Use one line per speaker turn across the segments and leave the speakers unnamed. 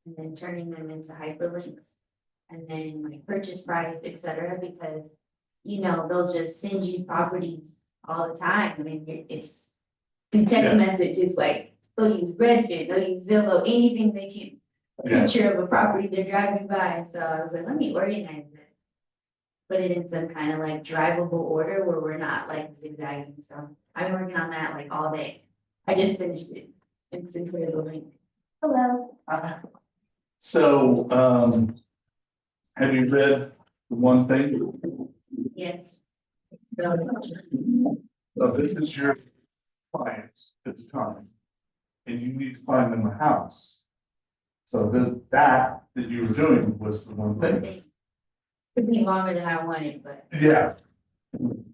and then turning them into hyperlinks. And then like purchase price, et cetera, because, they'll just send you properties all the time. I mean, it's through text message, it's like, they'll use Redfin, they'll use Zillow, anything they can, a picture of a property they're driving by. So I was like, let me organize this. Put it in some kind of like drivable order where we're not like zigzagging. So I'm working on that like all day. I just finished it. It's incredible. Link. Hello.
So, have you read the one thing?
Yes.
So this is your client at the time, and you need to find them a house. So that you were doing was the one thing.
It took me longer than I wanted, but
Yeah,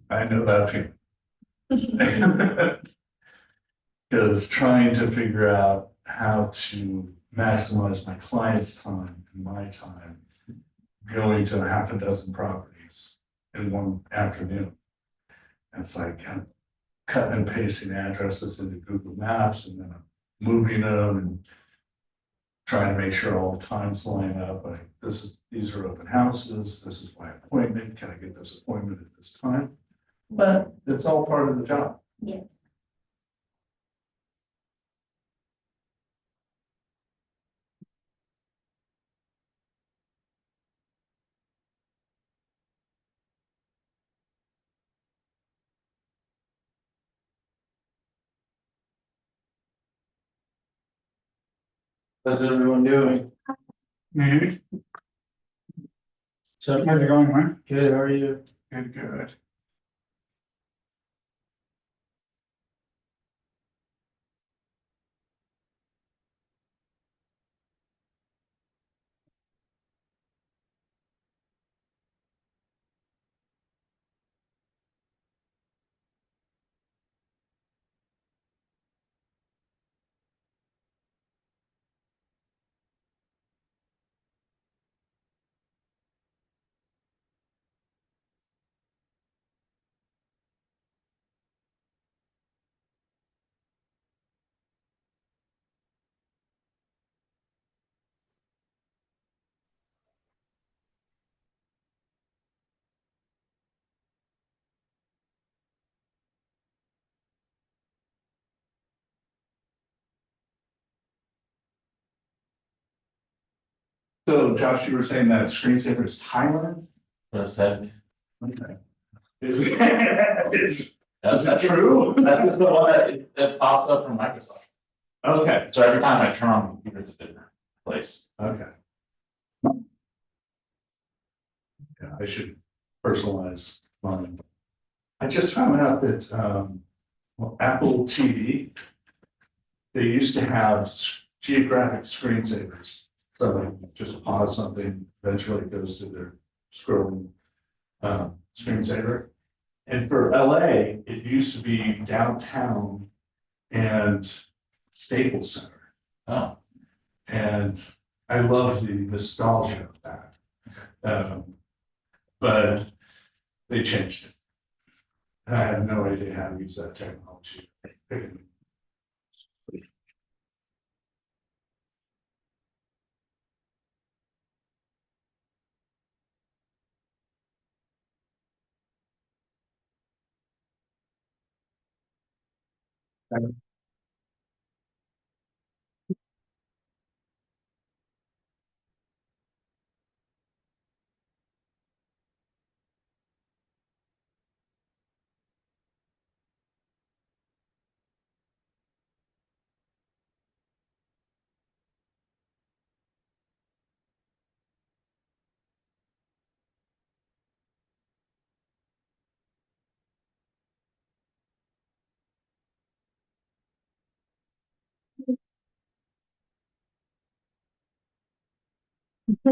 I know that feeling. Because trying to figure out how to maximize my client's time and my time, going to half a dozen properties in one afternoon. It's like I'm cutting and pasting addresses into Google Maps and then I'm moving them and trying to make sure all the times line up. Like these are open houses. This is my appointment. Can I get this appointment at this time? But it's all part of the job.
yes.
How's everyone doing?
Maybe.
So,
How's it going, man?
good, how are you?
Good, good. So Josh, you were saying that screensaver is Thailand?
What's that?
Okay. Is that true?
That's just the one that pops up from Microsoft.
Okay,
So every time I turn on the computer, it's a different place.
okay. Yeah, I should personalize mine. I just found out that, well, Apple TV, they used to have geographic screensavers. So like just pause something, eventually it goes to their scrolling screensaver. And for LA, it used to be downtown and Staples Center.
Oh,
And I love the nostalgia of that. But they changed it. And I have no idea how to use that technology. A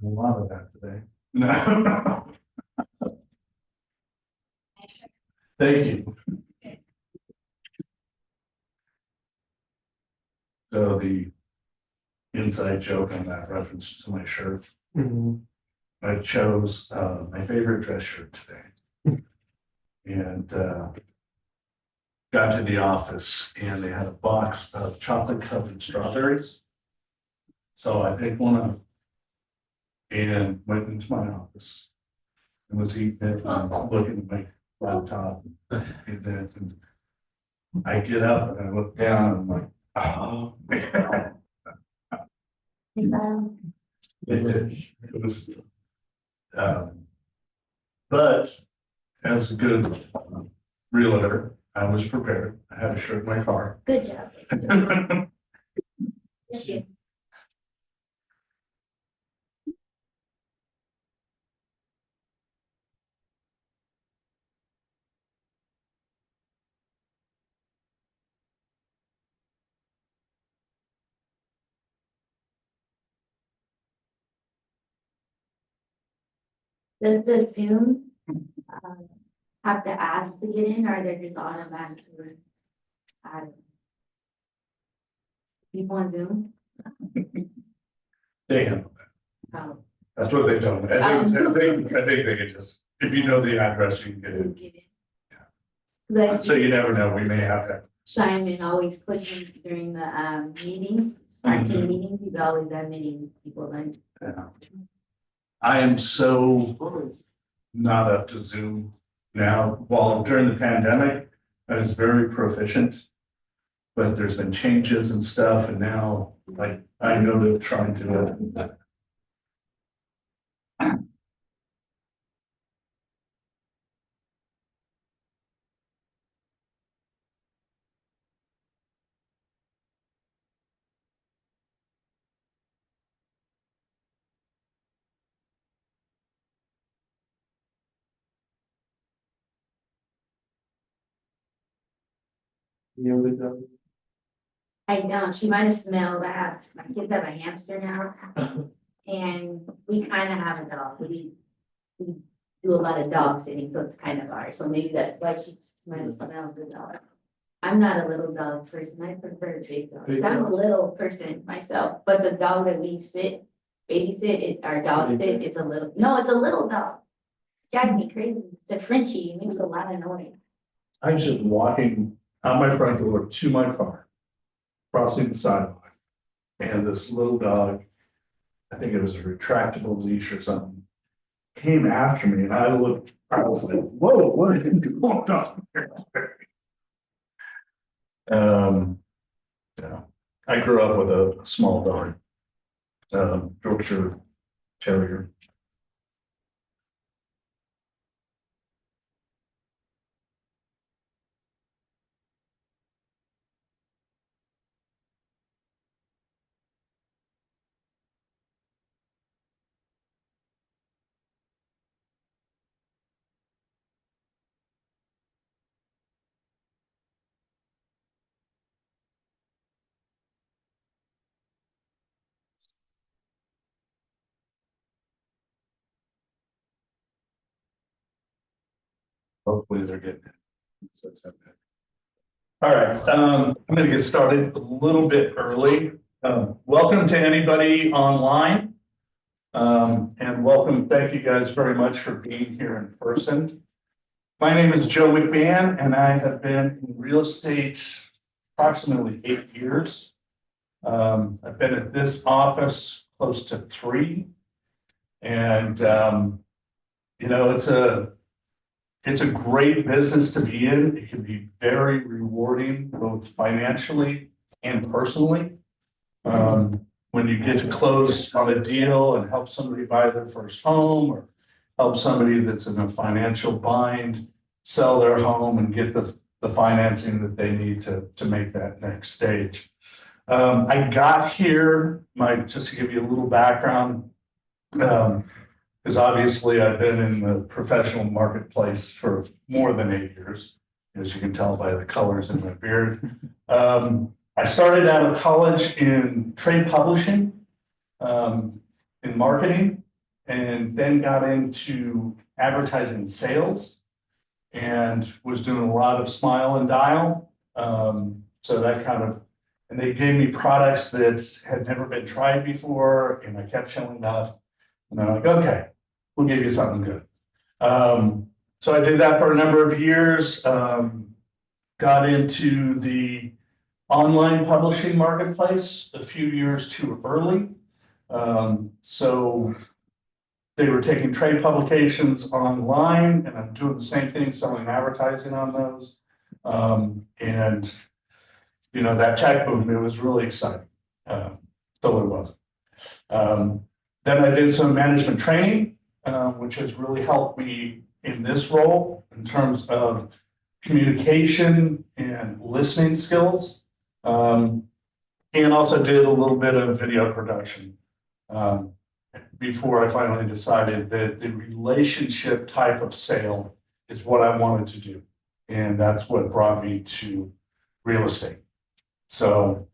lot of that today. No. Thank you. So the inside joke on that reference to my shirt. I chose my favorite dress shirt today. And got to the office and they had a box of chocolate covered strawberries. So I picked one up and went into my office and was eating it and looking at my laptop. And I get up and I look down and I'm like, oh, man. It was, but as a good realtor, I was prepared. I had a shirt in my car.
Good job. Does the Zoom, have to ask to get in, or they're just automatically? People on Zoom?
They handle that.
Oh,
That's what they told me. I think they could just, if you know the address, you can get it.
get in.
Yeah.
Like
So you never know, we may have that.
Simon always clicking during the meetings, our team meetings, he's always admitting people in.
Yeah. I am so not up to Zoom now. While during the pandemic, I was very proficient. But there's been changes and stuff, and now, like, I know they're trying to.
I don't, she might have smelled, my kids have a hamster now. And we kind of have a dog, we do a lot of dog sitting, so it's kind of hard, so maybe that's why she might have smelled the dog. I'm not a little dog person, I prefer big dogs,
Big
I'm a
dogs.
little person myself, but the dog that we babysit, our dog sit, it's a little dog. Drives me crazy, it's a Frenchie, it makes a lot of noise.
I was just walking out my front door to my car, crossing the sidewalk, and this little dog, I think it was a retractable leash or something, came after me, and I was like, whoa, what is going on here? Yeah, I grew up with a small dog, Yorkshire Terrier. Hopefully they're getting it. So it's okay. All right, I'm gonna get started a little bit early. Welcome to anybody online. And welcome, thank you guys very much for being here in person. My name is Joe McMahon, and I have been in real estate approximately 8 years. I've been at this office close to 3. And, you know, it's a great business to be in. It can be very rewarding, both financially and personally. When you get to close on a deal and help somebody buy their first home, or help somebody that's in a financial bind sell their home and get the financing that they need to make that next stage. I got here, just to give you a little background, because obviously I've been in the professional marketplace for more than 8 years, as you can tell by the colors in my beard. I started out of college in trade publishing, in marketing, and then got into advertising sales and was doing a lot of smile and dial. So that kind of, and they gave me products that had never been tried before, and I kept showing up. And they're like, okay, we'll give you something good. So I did that for a number of years. got into the online publishing marketplace a few years too early. So they were taking trade publications online, and I'm doing the same thing, selling advertising on those. And you know, that tech boom, it was really exciting. So it was. Then I did some management training, which has really helped me in this role in terms of communication and listening skills. And also did a little bit of video production. Before I finally decided that the relationship type of sale is what I wanted to do. And that's what brought me to real estate. So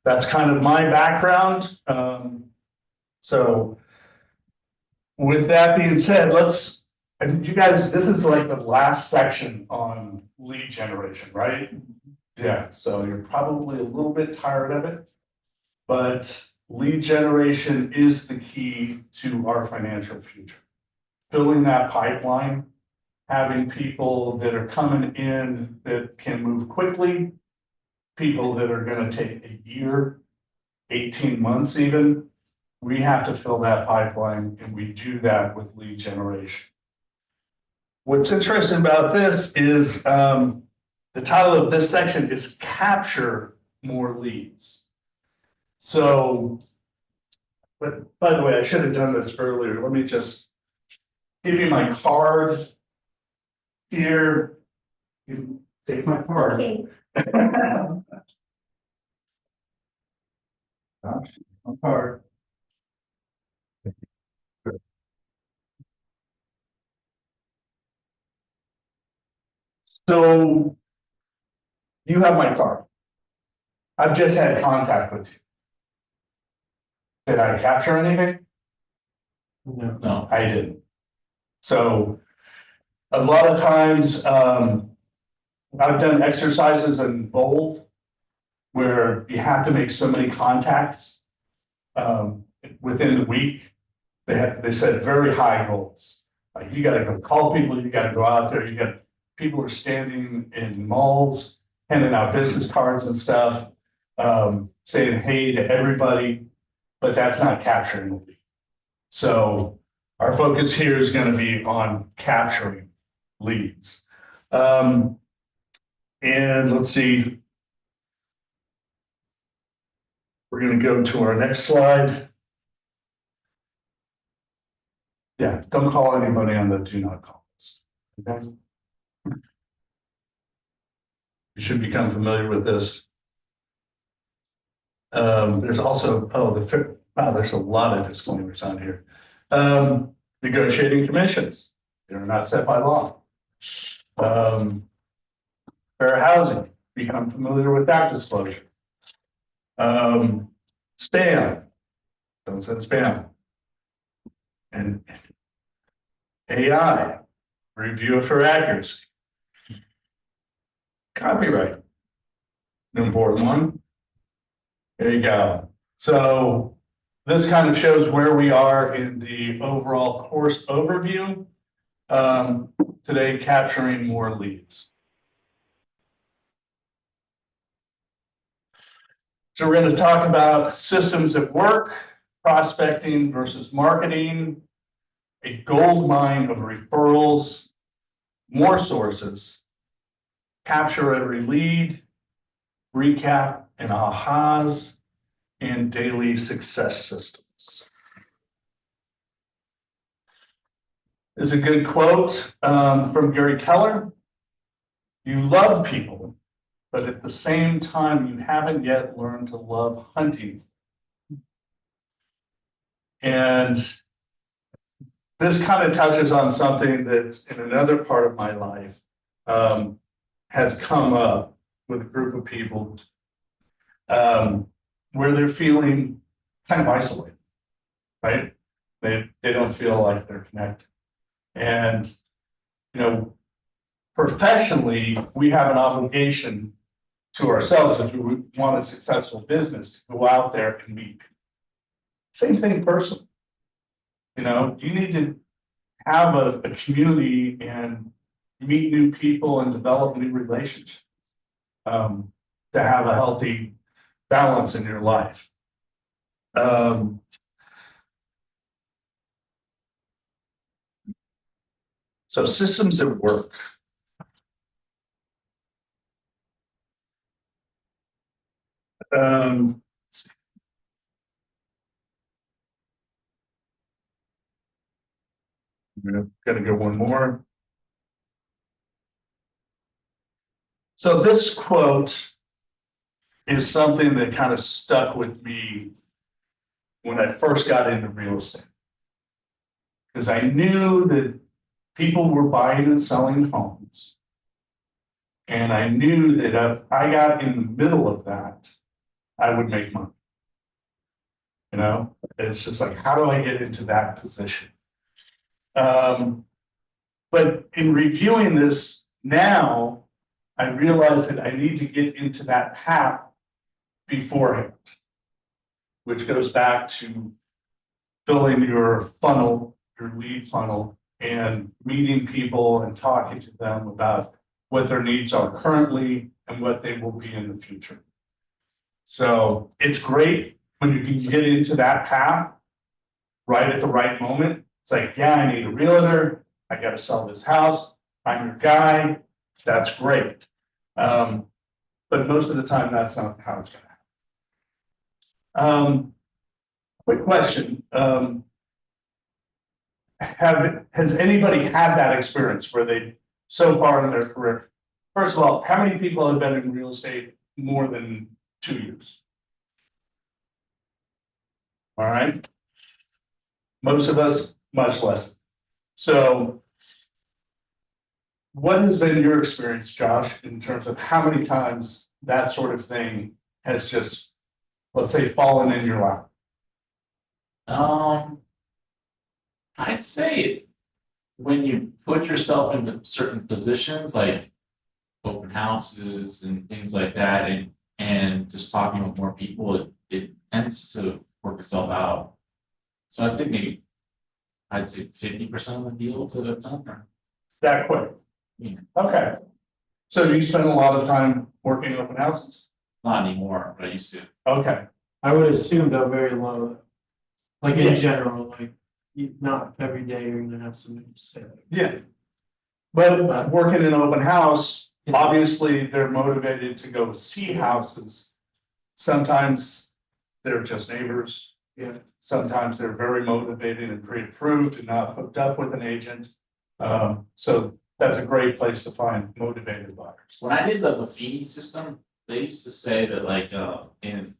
that's kind of my background. So with that being said, and you guys, this is like the last section on lead generation, right? Yeah, so you're probably a little bit tired of it, but lead generation is the key to our financial future. Filling that pipeline, having people that are coming in that can move quickly, people that are going to take a year, 18 months even. We have to fill that pipeline, and we do that with lead generation. What's interesting about this is the title of this section is Capture More Leads. So, but by the way, I should have done this earlier. Let me just give you my card here. You take my card.
Okay.
Gosh, my card. So you have my card. I've just had contact with you. Did I capture anything?
No.
I didn't. So a lot of times I've done exercises in bold where you have to make so many contacts within the week. They set very high goals. Like you got to go call people, you got to go out there, you got people are standing in malls, handing out business cards and stuff, saying hey to everybody, but that's not capturing the lead. So our focus here is going to be on capturing leads. And let's see. We're going to go to our next slide. Yeah, don't call anybody on the do not call list. Okay? You should become familiar with this. There's also, there's a lot of disclaimers on here. Negotiating commissions, they're not set by law. Fair housing, become familiar with that disclosure. Spam, don't send spam. And AI, review it for accuracy. Copyright, an important one. There you go. So this kind of shows where we are in the overall course overview. Today, capturing more leads. So we're going to talk about systems at work, prospecting versus marketing, a gold mine of referrals, more sources, capture every lead, recap and ahas, and daily success systems. There's a good quote from Gary Keller. You love people, but at the same time, you haven't yet learned to love hunting. And this kind of touches on something that in another part of my life has come up with a group of people where they're feeling kind of isolated, right? They don't feel like they're connected. And, you know, professionally, we have an obligation to ourselves if we want a successful business to go out there and meet people. Same thing personally. You know, you need to have a community and meet new people and develop new relationships. to have a healthy balance in your life. So systems that work. Um, I'm gonna go one more. So this quote is something that kind of stuck with me when I first got into real estate. Because I knew that people were buying and selling homes. And I knew that if I got in the middle of that, I would make money. You know, it's just like, how do I get into that position? But in reviewing this now, I realize that I need to get into that path beforehand, which goes back to filling your funnel, your lead funnel, and meeting people and talking to them about what their needs are currently and what they will be in the future. So it's great when you can get into that path right at the right moment. It's like, yeah, I need a realtor. I got to sell this house. I'm your guy. That's great. But most of the time, that's not how it's going to happen. Quick question. Has anybody had that experience where they, so far in their career, first of all, how many people have been in real estate more than 2 years? All right. Most of us, much less. So what has been your experience, Josh, in terms of how many times that sort of thing has just, let's say, fallen in your lap?
I'd say when you put yourself into certain positions, like open houses and things like that, and just talking with more people, it tends to work itself out. So I'd say 50% of the deals that I've done are.
That quick?
Yeah.
Okay. So you spend a lot of time working open houses?
Not anymore, but I used to.
Okay.
I would assume though very low. Like
Yeah.
in general, like not every day you're gonna have somebody say.
Yeah. But working in an open house, obviously they're motivated to go see houses. Sometimes they're just neighbors.
Yeah.
Sometimes they're very motivated and pre-approved and not hooked up with an agent. So that's a great place to find motivated buyers.
When I did the Buffini system, they used to say that like in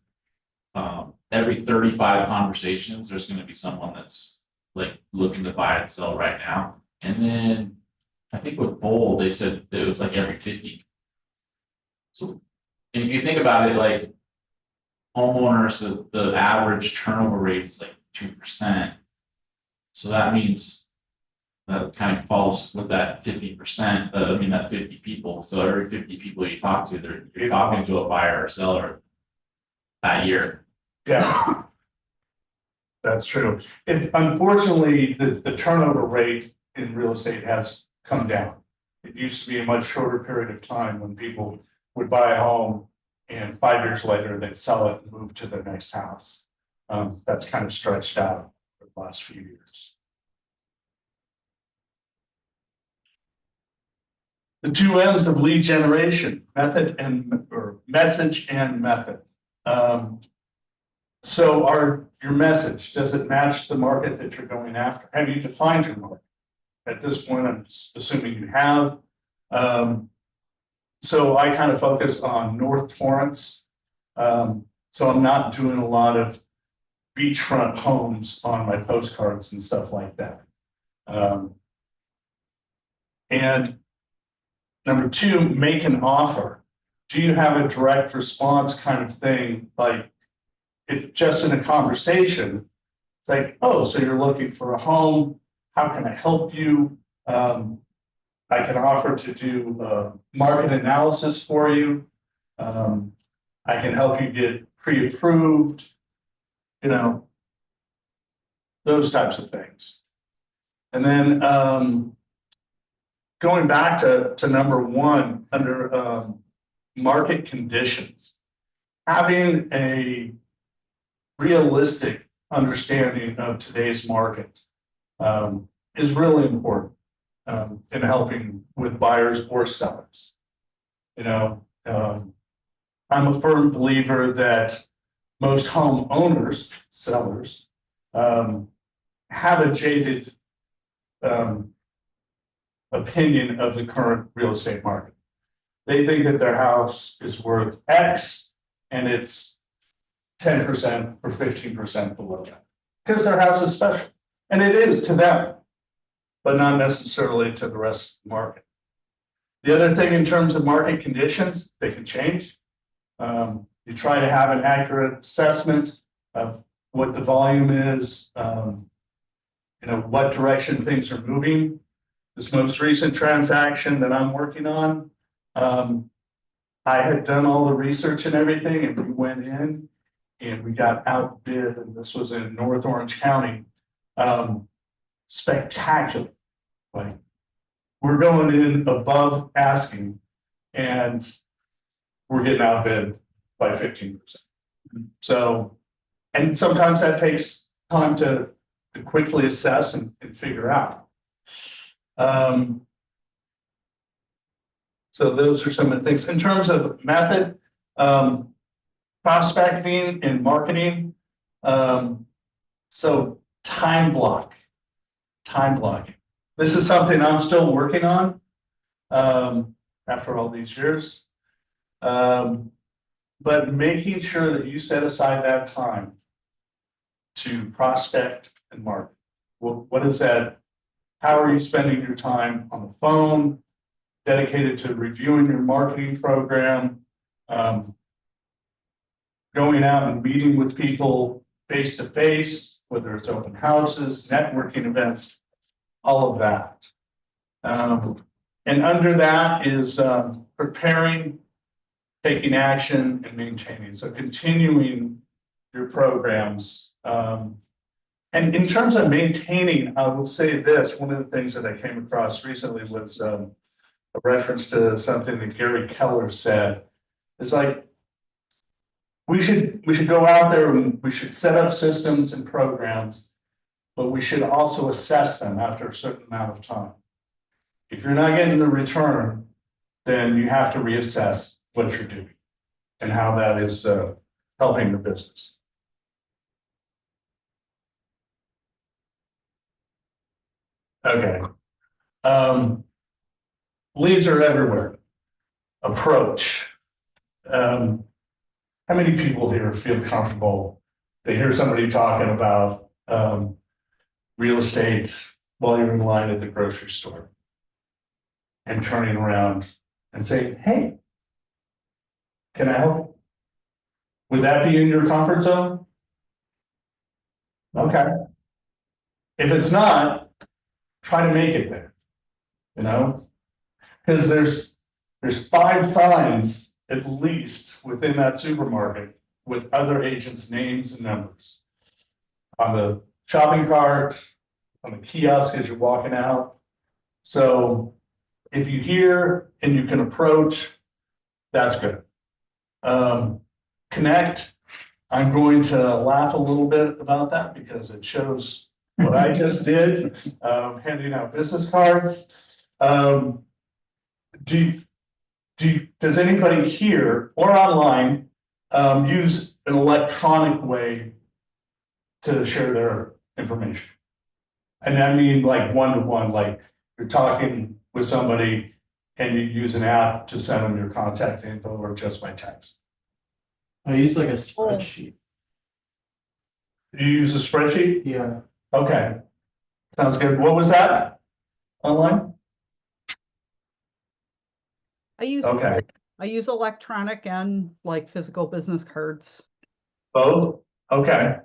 every 35 conversations, there's gonna be someone that's like looking to buy and sell right now. And then I think with Bold, they said that it was like every 50. So, and if you think about it, like homeowners, the average turnover rate is like 2%. So that means that kind of falls with that 50%, that 50 people. So every 50 people you talk to, you're talking to a buyer or seller that year.
Yeah. That's true. Unfortunately, the turnover rate in real estate has come down. It used to be a much shorter period of time when people would buy a home and 5 years later they'd sell it and move to their next house. That's kind of stretched out for the last few years. The 2 M's of lead generation, method and or message and method. So your message, does it match the market that you're going after? Have you defined your market? At this point, I'm assuming you have. So I kind of focus on North Torrance. So I'm not doing a lot of beachfront homes on my postcards and stuff like that. And number 2, make an offer. Do you have a direct response kind of thing? Like, if just in a conversation, like, oh, so you're looking for a home, how can I help you? I can offer to do market analysis for you. I can help you get pre-approved, those types of things. And then going back to number 1 under market conditions. Having a realistic understanding of today's market is really important in helping with buyers or sellers. You know, I'm a firm believer that most homeowners, sellers, have a jaded opinion of the current real estate market. They think that their house is worth X and it's 10% or 15% below that. Because their house is special. And it is to them, but not necessarily to the rest of the market. The other thing in terms of market conditions, they can change. You try to have an accurate assessment of what the volume is, you know, what direction things are moving. This most recent transaction that I'm working on, I had done all the research and everything, and we went in and we got outbid, and this was in North Orange County. Spectacular. Like, we're going in above asking, and we're getting outbid by 15%. So, and sometimes that takes time to quickly assess and figure out. So those are some of the things. In terms of method, prospecting and marketing. So time blocking. This is something I'm still working on after all these years. But making sure that you set aside that time to prospect and market. What is that? How are you spending your time on the phone, dedicated to reviewing your marketing program, going out and meeting with people face to face, whether it's open houses, networking events, all of that. And under that is preparing, taking action, and maintaining. So continuing your programs. And in terms of maintaining, I will say this, one of the things that I came across recently was a reference to something that Gary Keller said. It's like, we should go out there and we should set up systems and programs, but we should also assess them after a certain amount of time. If you're not getting the return, then you have to reassess what you're doing and how that is helping your business. Okay. Leads are everywhere. Approach. How many people here feel comfortable? They hear somebody talking about real estate while you're in line at the grocery store and turning around and saying, hey, can I help? Would that be in your comfort zone? Okay. If it's not, try to make it there, you know? Because there's 5 signs at least within that supermarket with other agents' names and numbers. On the shopping cart, on the kiosk as you're walking out. So if you hear and you can approach, that's good. Connect. I'm going to laugh a little bit about that because it shows what I just did, handing out business cards. Does anybody here or online use an electronic way to share their information? And I mean like one-to-one, like you're talking with somebody and you use an app to send them your contact info or just by text.
I use like a spreadsheet.
You use a spreadsheet?
Yeah.
Okay. Sounds good. What was that? Online? Okay,
I use electronic and like physical business cards.
both? Okay.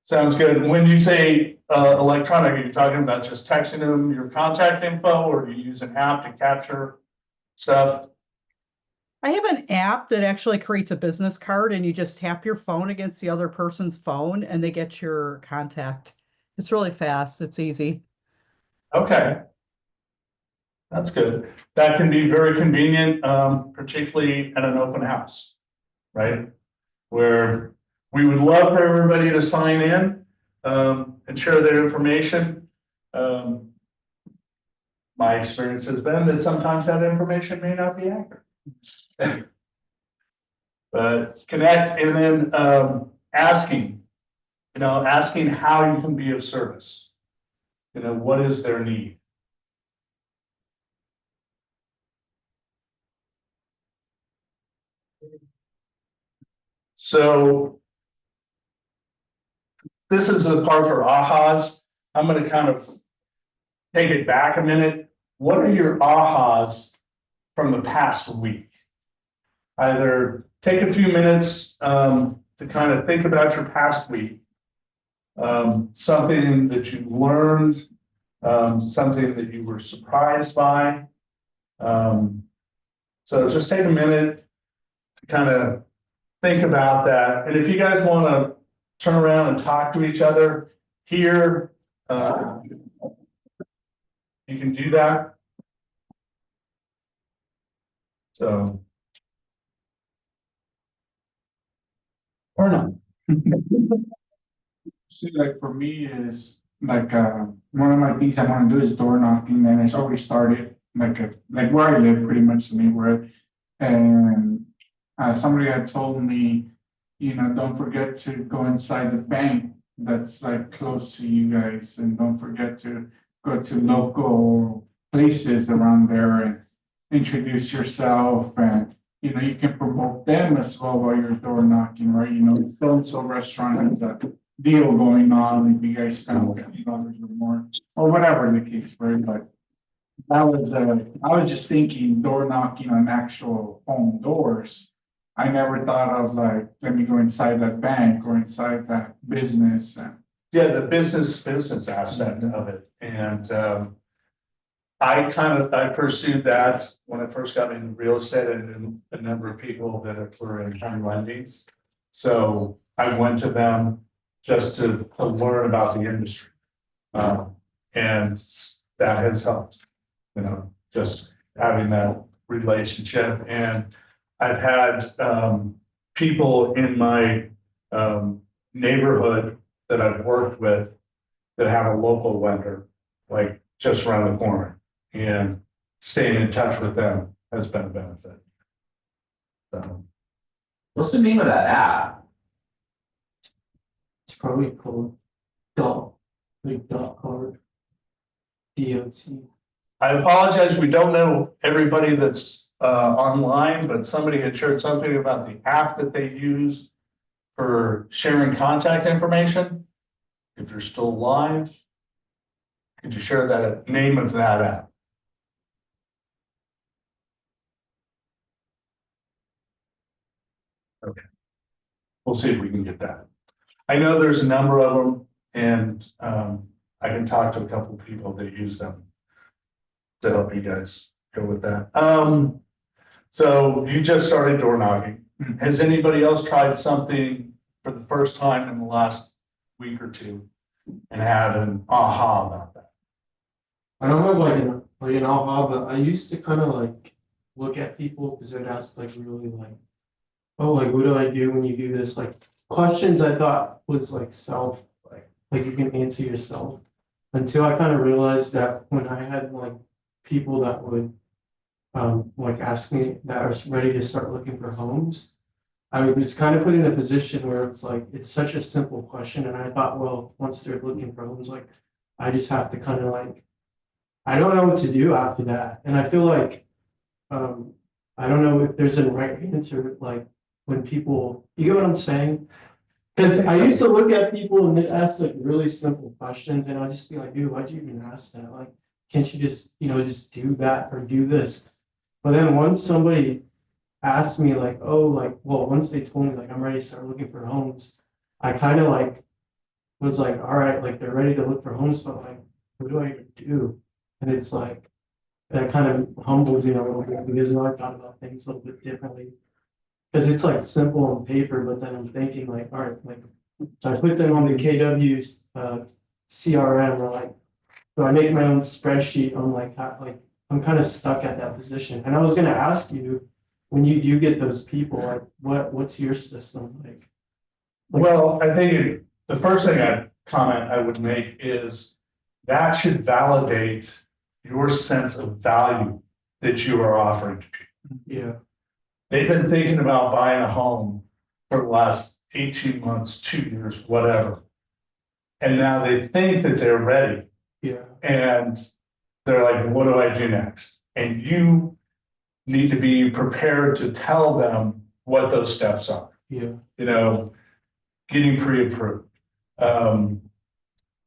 Sounds good. When you say electronic, are you talking about just texting them your contact info or do you use an app to capture stuff?
I have an app that actually creates a business card and you just tap your phone against the other person's phone and they get your contact. It's really fast. It's easy.
Okay. That's good. That can be very convenient, particularly at an open house, right? Where we would love for everybody to sign in, and share their information. My experience has been that sometimes that information may not be accurate. But connect and then, asking, asking how you can be of service. What is their need? So this is the part for ahas. I'm going to kind of take it back a minute. What are your ahas from the past week? Either take a few minutes to kind of think about your past week, something that you learned, something that you were surprised by. So just take a minute to kind of think about that. And if you guys want to turn around and talk to each other here, you can do that. So. Or not.
See, like for me is like one of my things I want to do is door knocking, and it's already started like where I live, pretty much the neighborhood. And somebody had told me, don't forget to go inside the bank that's like close to you guys, and don't forget to go to local places around there and introduce yourself, and you can promote them as well while you're door knocking, right? So and so restaurant has a deal going on, if you guys spend $50 or more, or whatever the case, right? But I was just thinking door knocking on actual home doors. I never thought of like, let me go inside that bank or inside that business.
Yeah, the business aspect of it. And I pursued that when I first got into real estate, and knew a number of people that were in county lendings. So I went to them just to learn about the industry. And that has helped, just having that relationship. And I've had people in my neighborhood that I've worked with that have a local lender, like just around the corner, and staying in touch with them has been a benefit. So.
What's the name of that app?
It's probably called dot card. DOT.
I apologize, we don't know everybody that's online, but somebody had shared something about the app that they use for sharing contact information. If you're still live, could you share that name of that app? Okay, we'll see if we can get that. I know there's a number of them, and I can talk to a couple of people that use them to help you guys go with that. So you just started door knocking. Has anybody else tried something for the first time in the last week or two and had an aha about that?
I don't have like an aha, but I used to kind of like look at people because I'd ask like really like, oh, like what do I do when you do this? Like questions I thought was like self, like you can answer yourself. Until I kind of realized that when I had like people that would like ask me that I was ready to start looking for homes, I was kind of put in a position where it's like it's such a simple question, and I thought, well, once they're looking for homes, like I just have to kind of like I don't know what to do after that, and I feel like I don't know if there's a right answer. Like when people, you get what I'm saying? Because I used to look at people and they ask like really simple questions, and I'd just be like, dude, why'd you even ask that? Like, can't you just just do that or do this? But then once somebody asked me like, oh, like, well, once they told me like I'm ready to start looking for homes, I kind of like was like, all right, like they're ready to look for homes, but like, what do I even do? And it's like that kind of humbles you a little bit because now I thought about things a little bit differently. Because it's like simple on paper, but then I'm thinking like, all right, like I put them on the KW CRM, or like, so I make my own spreadsheet on like how, like I'm kind of stuck at that position. And I was gonna ask you, when you do get those people, like, what's your system like?
Well, I think the first thing I would make is that should validate your sense of value that you are offering to people.
Yeah,
They've been thinking about buying a home for the last 18 months, 2 years, whatever. And now they think that they're ready
yeah,
and they're like, what do I do next? And you need to be prepared to tell them what those steps are.
yeah,
You know, getting pre-approved,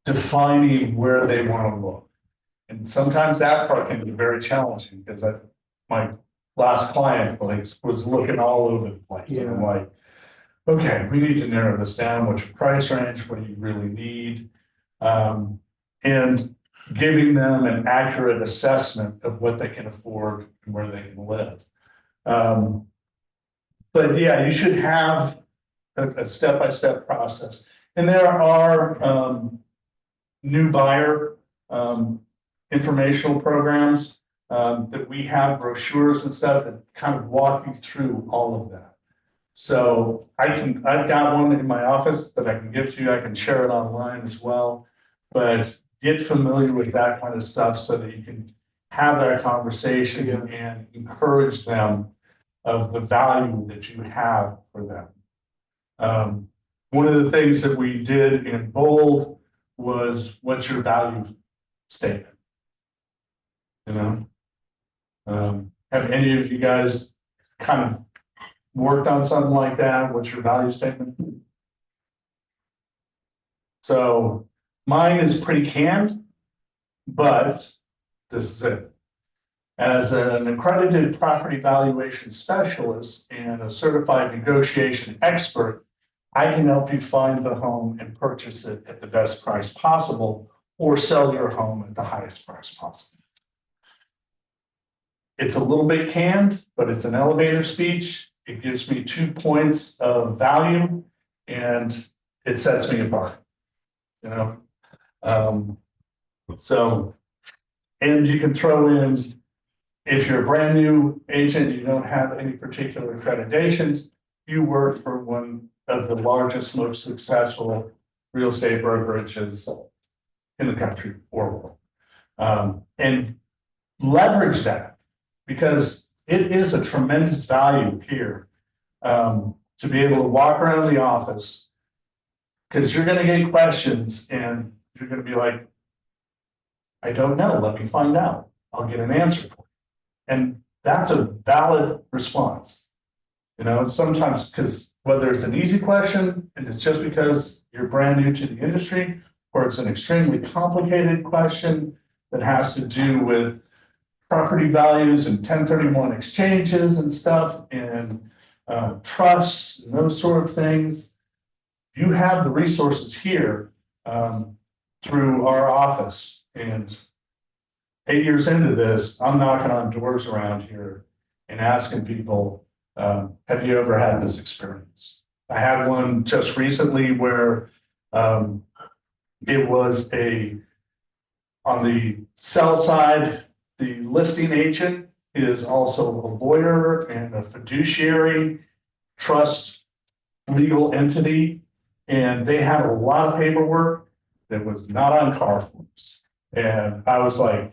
defining where they want to look. And sometimes that part can be very challenging because my last client like was looking all over the place. And I'm like, okay, we need to narrow this down. What's your price range? What do you really need? And giving them an accurate assessment of what they can afford and where they can live. But yeah, you should have a step-by-step process. And there are new buyer informational programs that we have, brochures and stuff that kind of walk you through all of that. So I've got one in my office that I can give to you. I can share it online as well. But get familiar with that kind of stuff so that you can have that conversation and encourage them of the value that you have for them. One of the things that we did in bold was, what's your value statement? You know, have any of you guys kind of worked on something like that? What's your value statement? So mine is pretty canned, but this is it. As an accredited property valuation specialist and a certified negotiation expert, I can help you find the home and purchase it at the best price possible or sell your home at the highest price possible. It's a little bit canned, but it's an elevator speech. It gives me 2 points of value and it sets me apart, you know? So, and you can throw in, if you're a brand new agent, you don't have any particular accreditations, you work for one of the largest, most successful real estate brokerages in the country or world. And leverage that, because it is a tremendous value here to be able to walk around the office, because you're going to get questions and you're going to be like, I don't know, let me find out. I'll get an answer for you. And that's a valid response. You know, sometimes, because whether it's an easy question and it's just because you're brand new to the industry, or it's an extremely complicated question that has to do with property values and 1031 exchanges and stuff and trusts and those sort of things, you have the resources here through our office. And 8 years into this, I'm knocking on doors around here and asking people, have you ever had this experience? I had one just recently where it was on the sell side, the listing agent is also a lawyer and a fiduciary trust legal entity. And they had a lot of paperwork that was not on car forms. And I was like,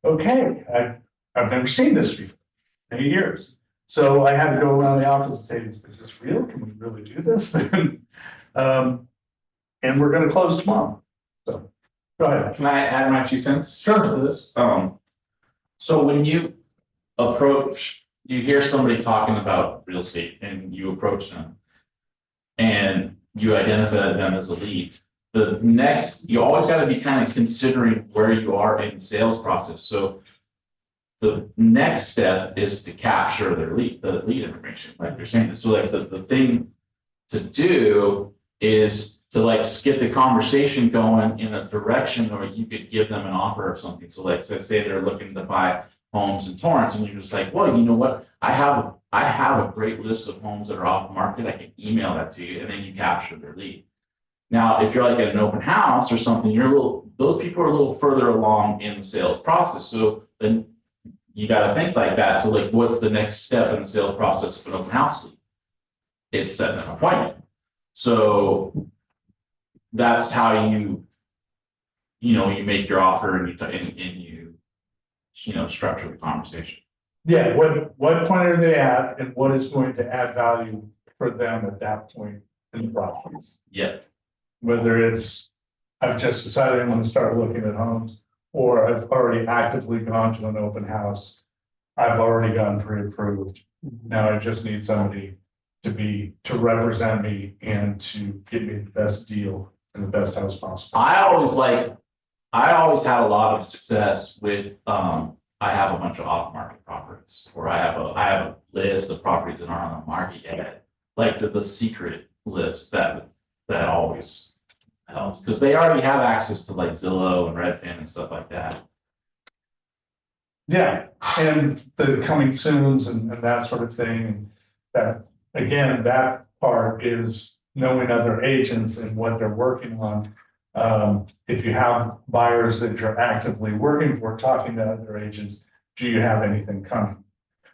okay, I've never seen this before, many years. So I had to go around the office and say, is this real? Can we really do this? And we're going to close tomorrow. So go ahead.
Can I add my 2 cents?
Sure.
To this? So when you hear somebody talking about real estate and you approach them and you identify them as a lead, you always got to be kind of considering where you are in the sales process. So the next step is to capture the lead information, like you're saying. So like the thing to do is to like get the conversation going in a direction where you could give them an offer of something. So like say they're looking to buy homes in Torrance, and you're just like, well, you know what? I have a great list of homes that are off the market. I can email that to you, and then you capture their lead. Now, if you're like at an open house or something, those people are a little further along in the sales process. So then you gotta think like that, so like, what's the next step in the sales process of an open house week? It's setting an appointment, so. That's how you. You know, you make your offer and you structure the conversation.
Yeah, what point are they at and what is going to add value for them at that point in the process?
Yeah,
Whether it's, I've just decided I'm gonna start looking at homes, or I've already actively gone to an open house. I've already gotten pre-approved, now I just need somebody to represent me and to get me the best deal and the best house possible.
I always had a lot of success with, I have a bunch of off-market properties, or I have a list of properties that aren't on the market yet. Like the secret list that always helps, because they already have access to like Zillow and Redfin and stuff like that.
Yeah, and the coming soons and that sort of thing, and that, again, that part is knowing other agents and what they're working on. If you have buyers that you're actively working for, talking to other agents, do you have anything coming?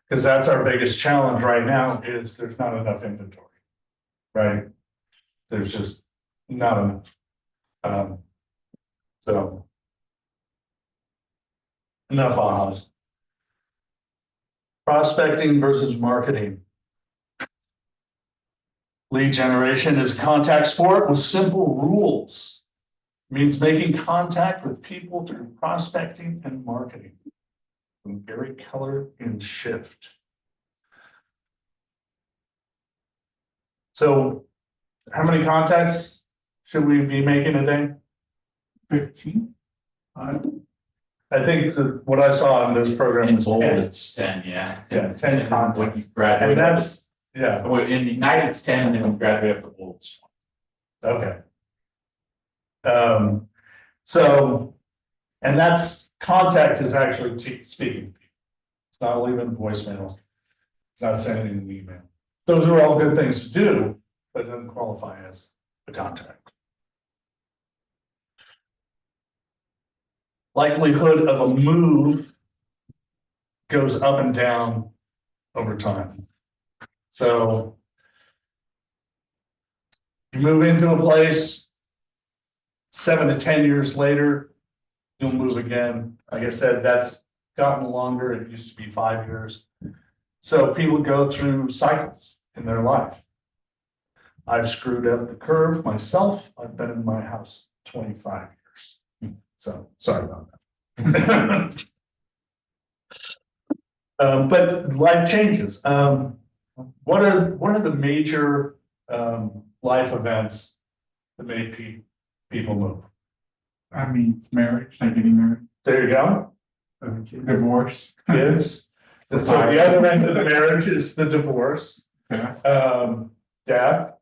Because that's our biggest challenge right now, is there's not enough inventory. Right? There's just not enough. So. Enough ahas. Prospecting versus marketing. Lead generation is a contact sport with simple rules. Means making contact with people through prospecting and marketing. From Gary Keller in Shift. So, how many contacts should we be making a day?
15.
I think what I saw in this program
In
was
bold,
10.
it's 10, yeah.
Yeah, 10
When
contacts.
you graduate.
And that's, yeah,
In Ignite, it's 10, and then when you graduate up to bold, it's 20.
okay. So, and that's, contact is actually speaking. It's not leaving voicemail. It's not sending an email. Those are all good things to do, but it doesn't qualify as a contact. Likelihood of a move goes up and down over time. So you move into a place, 7 to 10 years later, you'll move again. Like I said, that's gotten longer. It used to be 5 years. So people go through cycles in their life. I've screwed up the curve myself. I've been in my house 25 years. So sorry about that. But life changes. What are the major life events that make people move?
I mean, marriage, like getting married,
There you go.
divorce.
Kids. So the other end of the marriage is the divorce,
Yeah,
death,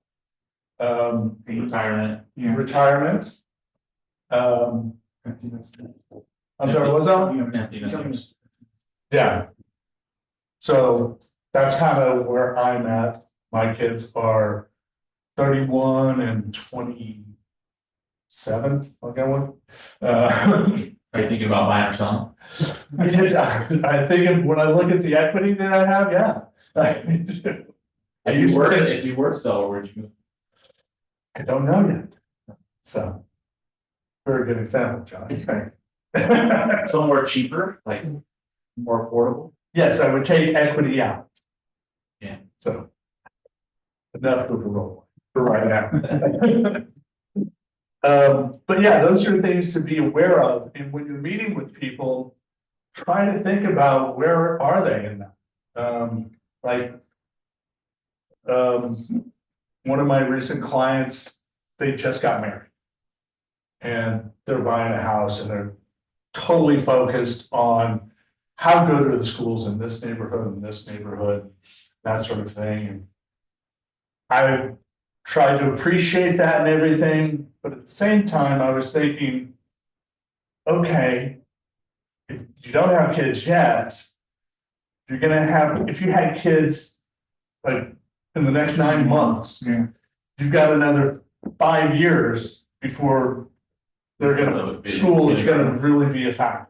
Retirement.
yeah.
retirement. I'm sorry, what's that?
Empty nesters.
Yeah. So that's kind of where I'm at. My kids are 31 and 27. I'll get one.
Are you thinking about buying or selling?
I think when I look at the equity that I have, yeah.
If you were to sell, where'd you move?
I don't know yet. So. Very good example, Johnny.
Somewhere cheaper, like more affordable?
Yes, I would take equity out.
Yeah.
So. Enough of a roll for right now. But yeah, those are things to be aware of, and when you're meeting with people, try to think about where are they in that. One of my recent clients, they just got married. And they're buying a house and they're totally focused on how good are the schools in this neighborhood, that sort of thing. And I tried to appreciate that and everything, but at the same time, I was thinking, okay, if you don't have kids yet, you're gonna have, if you had kids like in the next 9 months,
Yeah.
you've got another 5 years before they're gonna, school is gonna really be a factor.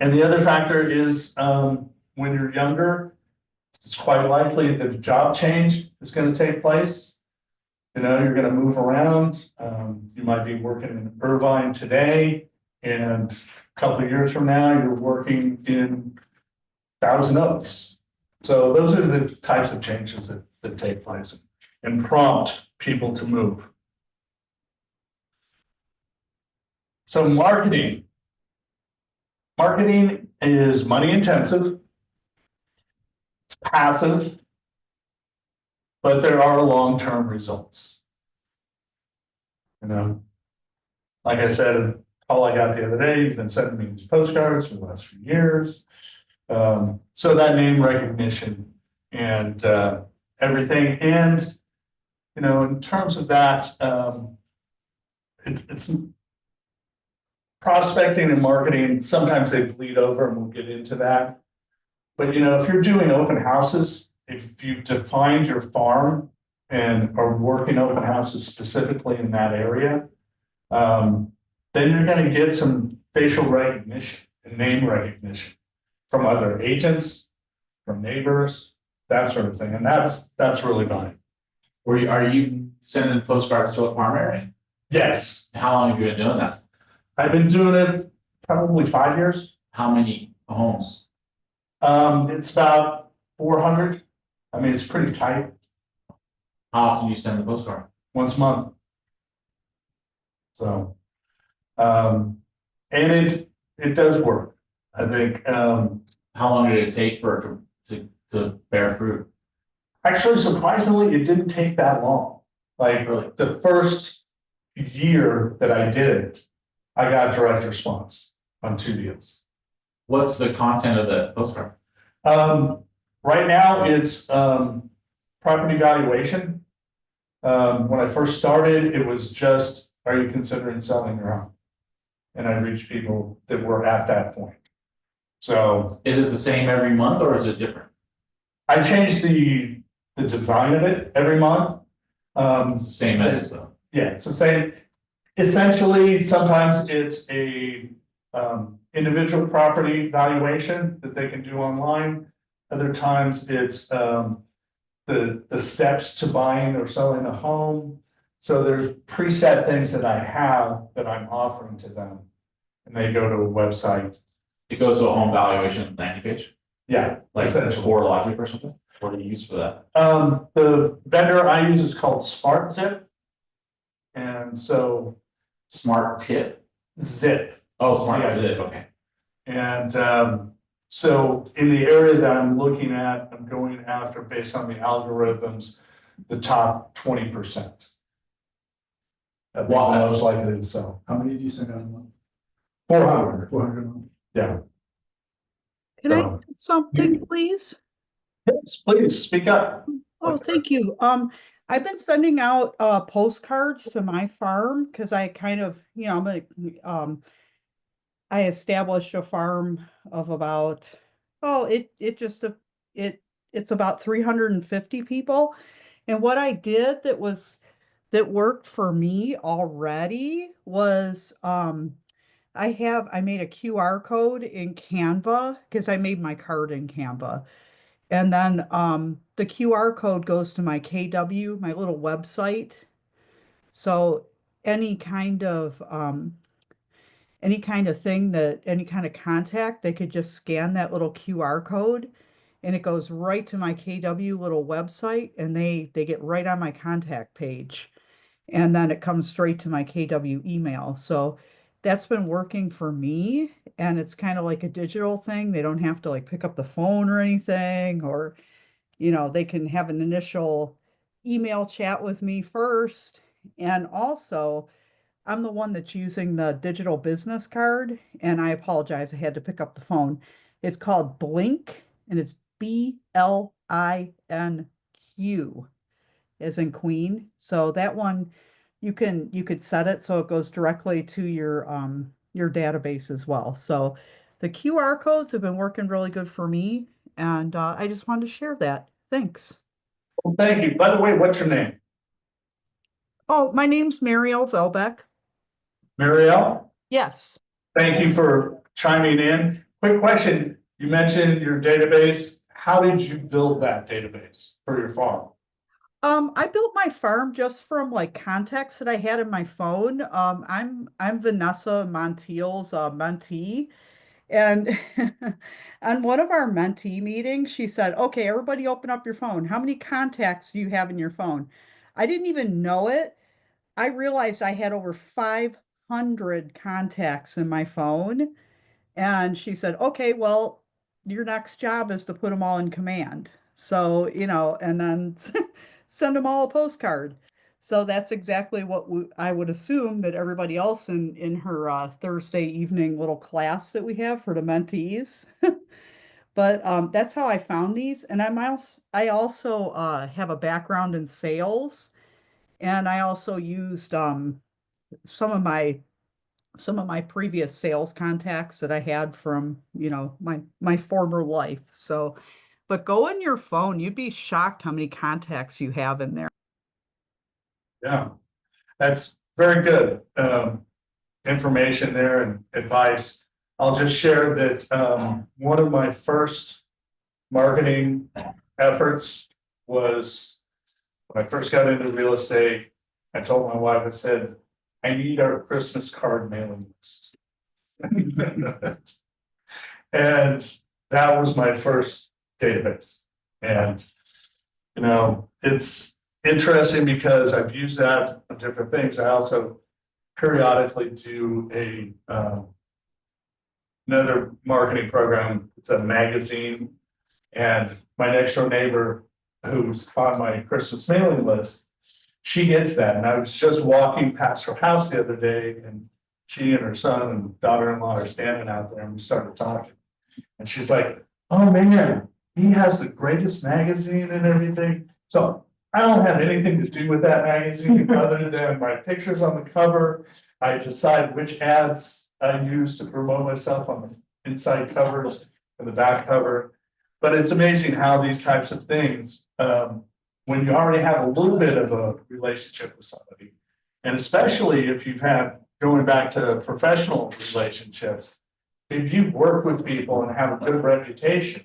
And the other factor is, when you're younger, it's quite likely that a job change is gonna take place. You know, you're gonna move around, you might be working in Irvine today, and a couple of years from now, you're working in Thousand Oaks. So those are the types of changes that take place and prompt people to move. So marketing. Marketing is money intensive. It's passive. But there are long-term results. You know, like I said, all I got the other day, you've been sending me these postcards for the last few years. So that name recognition and everything, and you know, in terms of that, it's prospecting and marketing. Sometimes they bleed over, and we'll get into that. But you know, if you're doing open houses, if you've defined your farm and are working open houses specifically in that area, then you're going to get some facial recognition and name recognition from other agents, from neighbors, that sort of thing. And that's really fine.
Are you sending postcards to a farm area?
Yes,
How long have you been doing that?
I've been doing it probably 5 years.
How many homes?
It's about 400. I mean, it's pretty tight,
How often do you send the postcard?
once a month. So, and it does work. I think,
How long did it take for it to bear fruit?
actually, surprisingly, it didn't take that long. Like
Really?
the first year that I did it, I got direct response on 2 deals.
What's the content of the postcard?
Right now, it's property valuation. When I first started, it was just, are you considering selling your home? And I reached people that were at that point. So
Is it the same every month or is it different?
I changed the design of it every month.
It's the same message though.
Yeah, it's the same. Essentially, sometimes it's a individual property valuation that they can do online. Other times it's the steps to buying or selling a home. So there's preset things that I have that I'm offering to them. And they go to a website.
It goes to a home valuation landing page,
Yeah,
like
essentially.
CoreLogic or something? What do you use for that?
The vendor I use is called SmartZip. And so
Smart Tip?
Zip.
Oh, Smart
Yeah.
Zip, okay.
And so in the area that I'm looking at, I'm going after, based on the algorithms, the top 20%. Of the
Wow.
most likely to sell.
How many do you send out a month?
400,
400 a month.
yeah.
Can I
So-
add something, please?
Yes, please, speak up.
Oh, thank you. I've been sending out postcards to my farm because I kind of, I established a farm of about, it's about 350 people. And what I did that worked for me already was I made a QR code in Canva because I made my card in Canva. And then the QR code goes to my KW, my little website. So any kind of any kind of any kind of contact, they could just scan that little QR code and it goes right to my KW little website and they get right on my contact page. And then it comes straight to my KW email. So that's been working for me. And it's kind of like a digital thing. They don't have to like pick up the phone or anything, or, they can have an initial email chat with me first. And also, I'm the one that's using the digital business card. And I apologize, I had to pick up the phone. It's called Blink and it's BLINQ as in Queen. So that one you could set it so it goes directly to your database as well. So the QR codes have been working really good for me, and I just wanted to share that. Thanks.
Well, thank you. By the way, what's your name?
Oh, my name's Marielle Velbeck.
Marielle?
Yes.
Thank you for chiming in. Quick question, you mentioned your database, how did you build that database for your farm?
I built my farm just from like contacts that I had in my phone. I'm Vanessa Montiel's mentee. And on one of our mentee meetings, she said, okay, everybody open up your phone. How many contacts do you have in your phone? I didn't even know it. I realized I had over 500 contacts in my phone. And she said, okay, well, your next job is to put them all in command. So, and then send them all a postcard. So that's exactly what I would assume that everybody else in her Thursday evening little class that we have for the mentees. But that's how I found these. And I also have a background in sales, and I also used some of my some of my previous sales contacts that I had from, my former life. So, but go in your phone, you'd be shocked how many contacts you have in there.
Yeah, that's very good information there and advice. I'll just share that one of my first marketing efforts was when I first got into real estate. I told my wife, I said, I need our Christmas card mailing list. And that was my first database. And, it's interesting because I've used that on different things. I also periodically do another marketing program. It's a magazine. And my next door neighbor, who's on my Christmas mailing list, she gets that. And I was just walking past her house the other day, and she and her son and daughter-in-law are standing out there, and we started talking. And she's like, oh man, he has the greatest magazine and everything. So I don't have anything to do with that magazine other than my pictures on the cover. I decide which ads I use to promote myself on the inside covers and the back cover. But it's amazing how these types of things, when you already have a little bit of a relationship with somebody, and especially if you've had, going back to professional relationships, if you've worked with people and have a good reputation,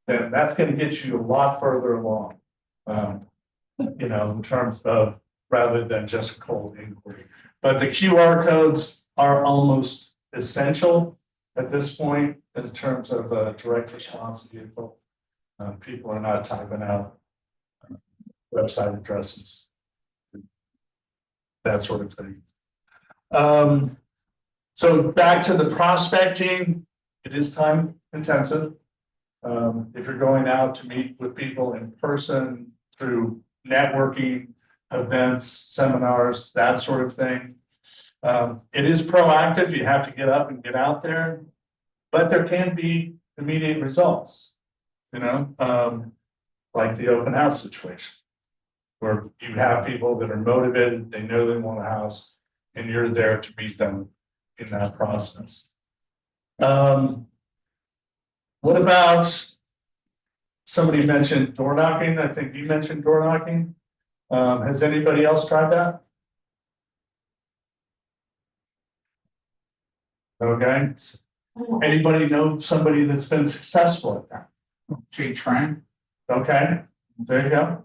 then that's going to get you a lot further along. In terms of rather than just a cold inquiry. But the QR codes are almost essential at this point in terms of a direct response vehicle. People are not typing out website addresses, that sort of thing. So back to the prospecting, it is time intensive. If you're going out to meet with people in person through networking, events, seminars, that sort of thing. It is proactive, you have to get up and get out there, but there can be immediate results, like the open house situation, where you have people that are motivated, they know they want a house, and you're there to meet them in that process. What about, somebody mentioned door knocking? I think you mentioned door knocking. Has anybody else tried that? Okay. Anybody know somebody that's been successful at that?
Jay Tran.
Okay, there you go.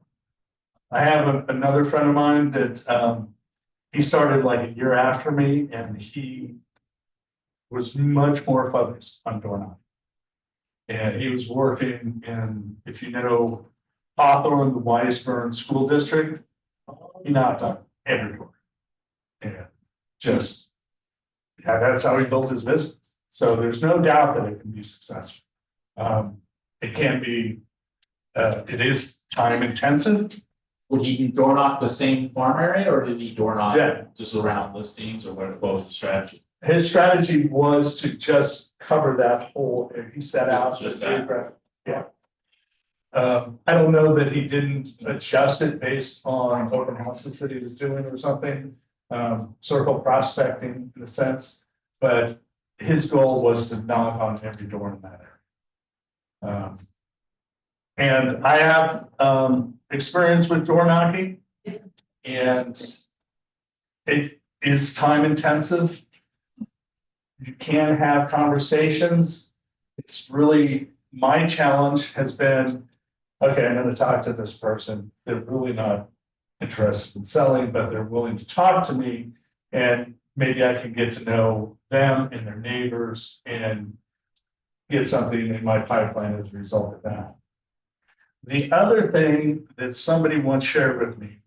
I have another friend of mine that he started like a year after me, and he was much more focused on door knocking. And he was working in, if you know, Hawthorne, the Weisburn School District, he knocked on every door. And that's how he built his business. So there's no doubt that it can be successful. It can be, it is time intensive.
Would he door knock the same farm area, or did he door knock
Yeah.
just around listings, or what was the strategy?
His strategy was to just cover that whole, he set out.
Just that.
Yeah. I don't know that he didn't adjust it based on open houses that he was doing or something, circle prospecting in a sense, but his goal was to knock on every door in that area. And I have experience with door knocking, and it is time intensive. You can have conversations. it's really, my challenge has been, okay, I'm gonna talk to this person, they're really not interested in selling, but they're willing to talk to me. And maybe I can get to know them and their neighbors and get something in my pipeline as a result of that. The other thing that somebody once shared with me,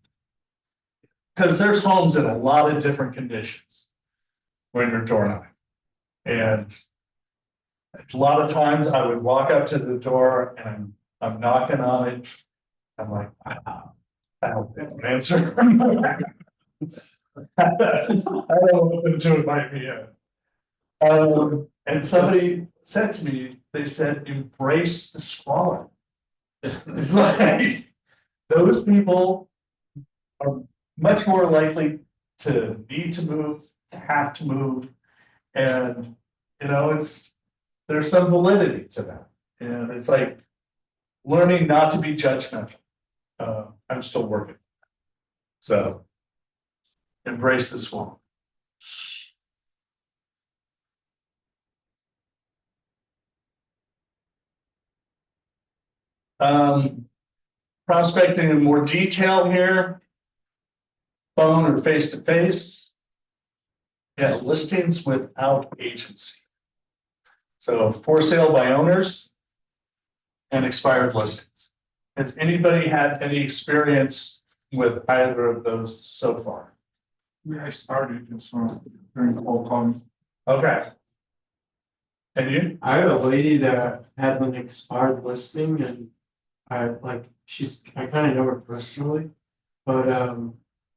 because there's homes in a lot of different conditions when you're door knocking. And a lot of times I would walk up to the door and I'm knocking on it. I'm like, I don't answer. I don't open to it might be it. And somebody said to me, they said, embrace the squalor. It's like, those people are much more likely to need to move, to have to move. And, you know, there's some validity to that. And it's like learning not to be judgmental. I'm still working. So embrace this one. Prospecting in more detail here. Phone or face to face. Yeah, listings without agency. So for sale by owners and expired listings. Has anybody had any experience with either of those so far?
Yeah, I started this one during the whole call.
Okay. And you?
I had a lady that had an expired listing and I I kind of know her personally, but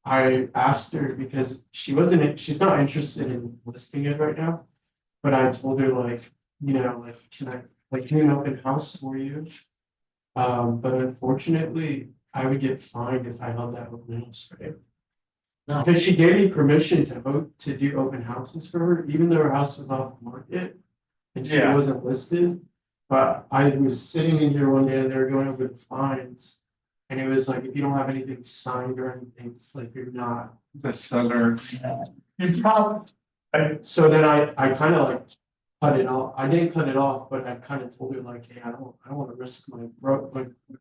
I asked her because she's not interested in listing it right now. But I told her like, you know, like, can I do an open house for you? But unfortunately, I would get fined if I held that open house, right?
No.
Because she gave me permission to do open houses for her, even though her house was off the market. And she
Yeah.
wasn't listed, but I was sitting in here one day and they were going over the fines. And it was like, if you don't have anything signed or anything, like you're not.
The seller.
You probably,
So then I kind of like cut it off. I didn't cut it off, but I kind of told her like, hey, I don't want to risk my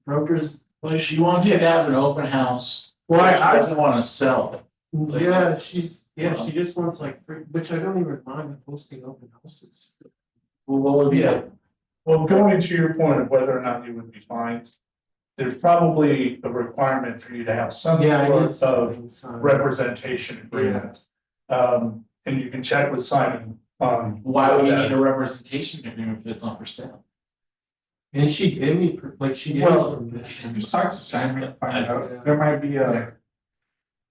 brokers.
Like she wants you to have an open house.
Well,
She
I
doesn't wanna sell.
yeah, she just wants like, which I don't even mind posting open houses.
Well, what would be
yeah. Well, going to your point of whether or not you would be fined, there's probably a requirement for you to have some
Yeah, I need
sort of
something signed.
representation agreement. And you can check with Simon on.
Why would you need a representation agreement if it's not for sale?
And she gave me, she gave me
Well,
permission.
Just talk to Simon, find
That's-
out, there might be a.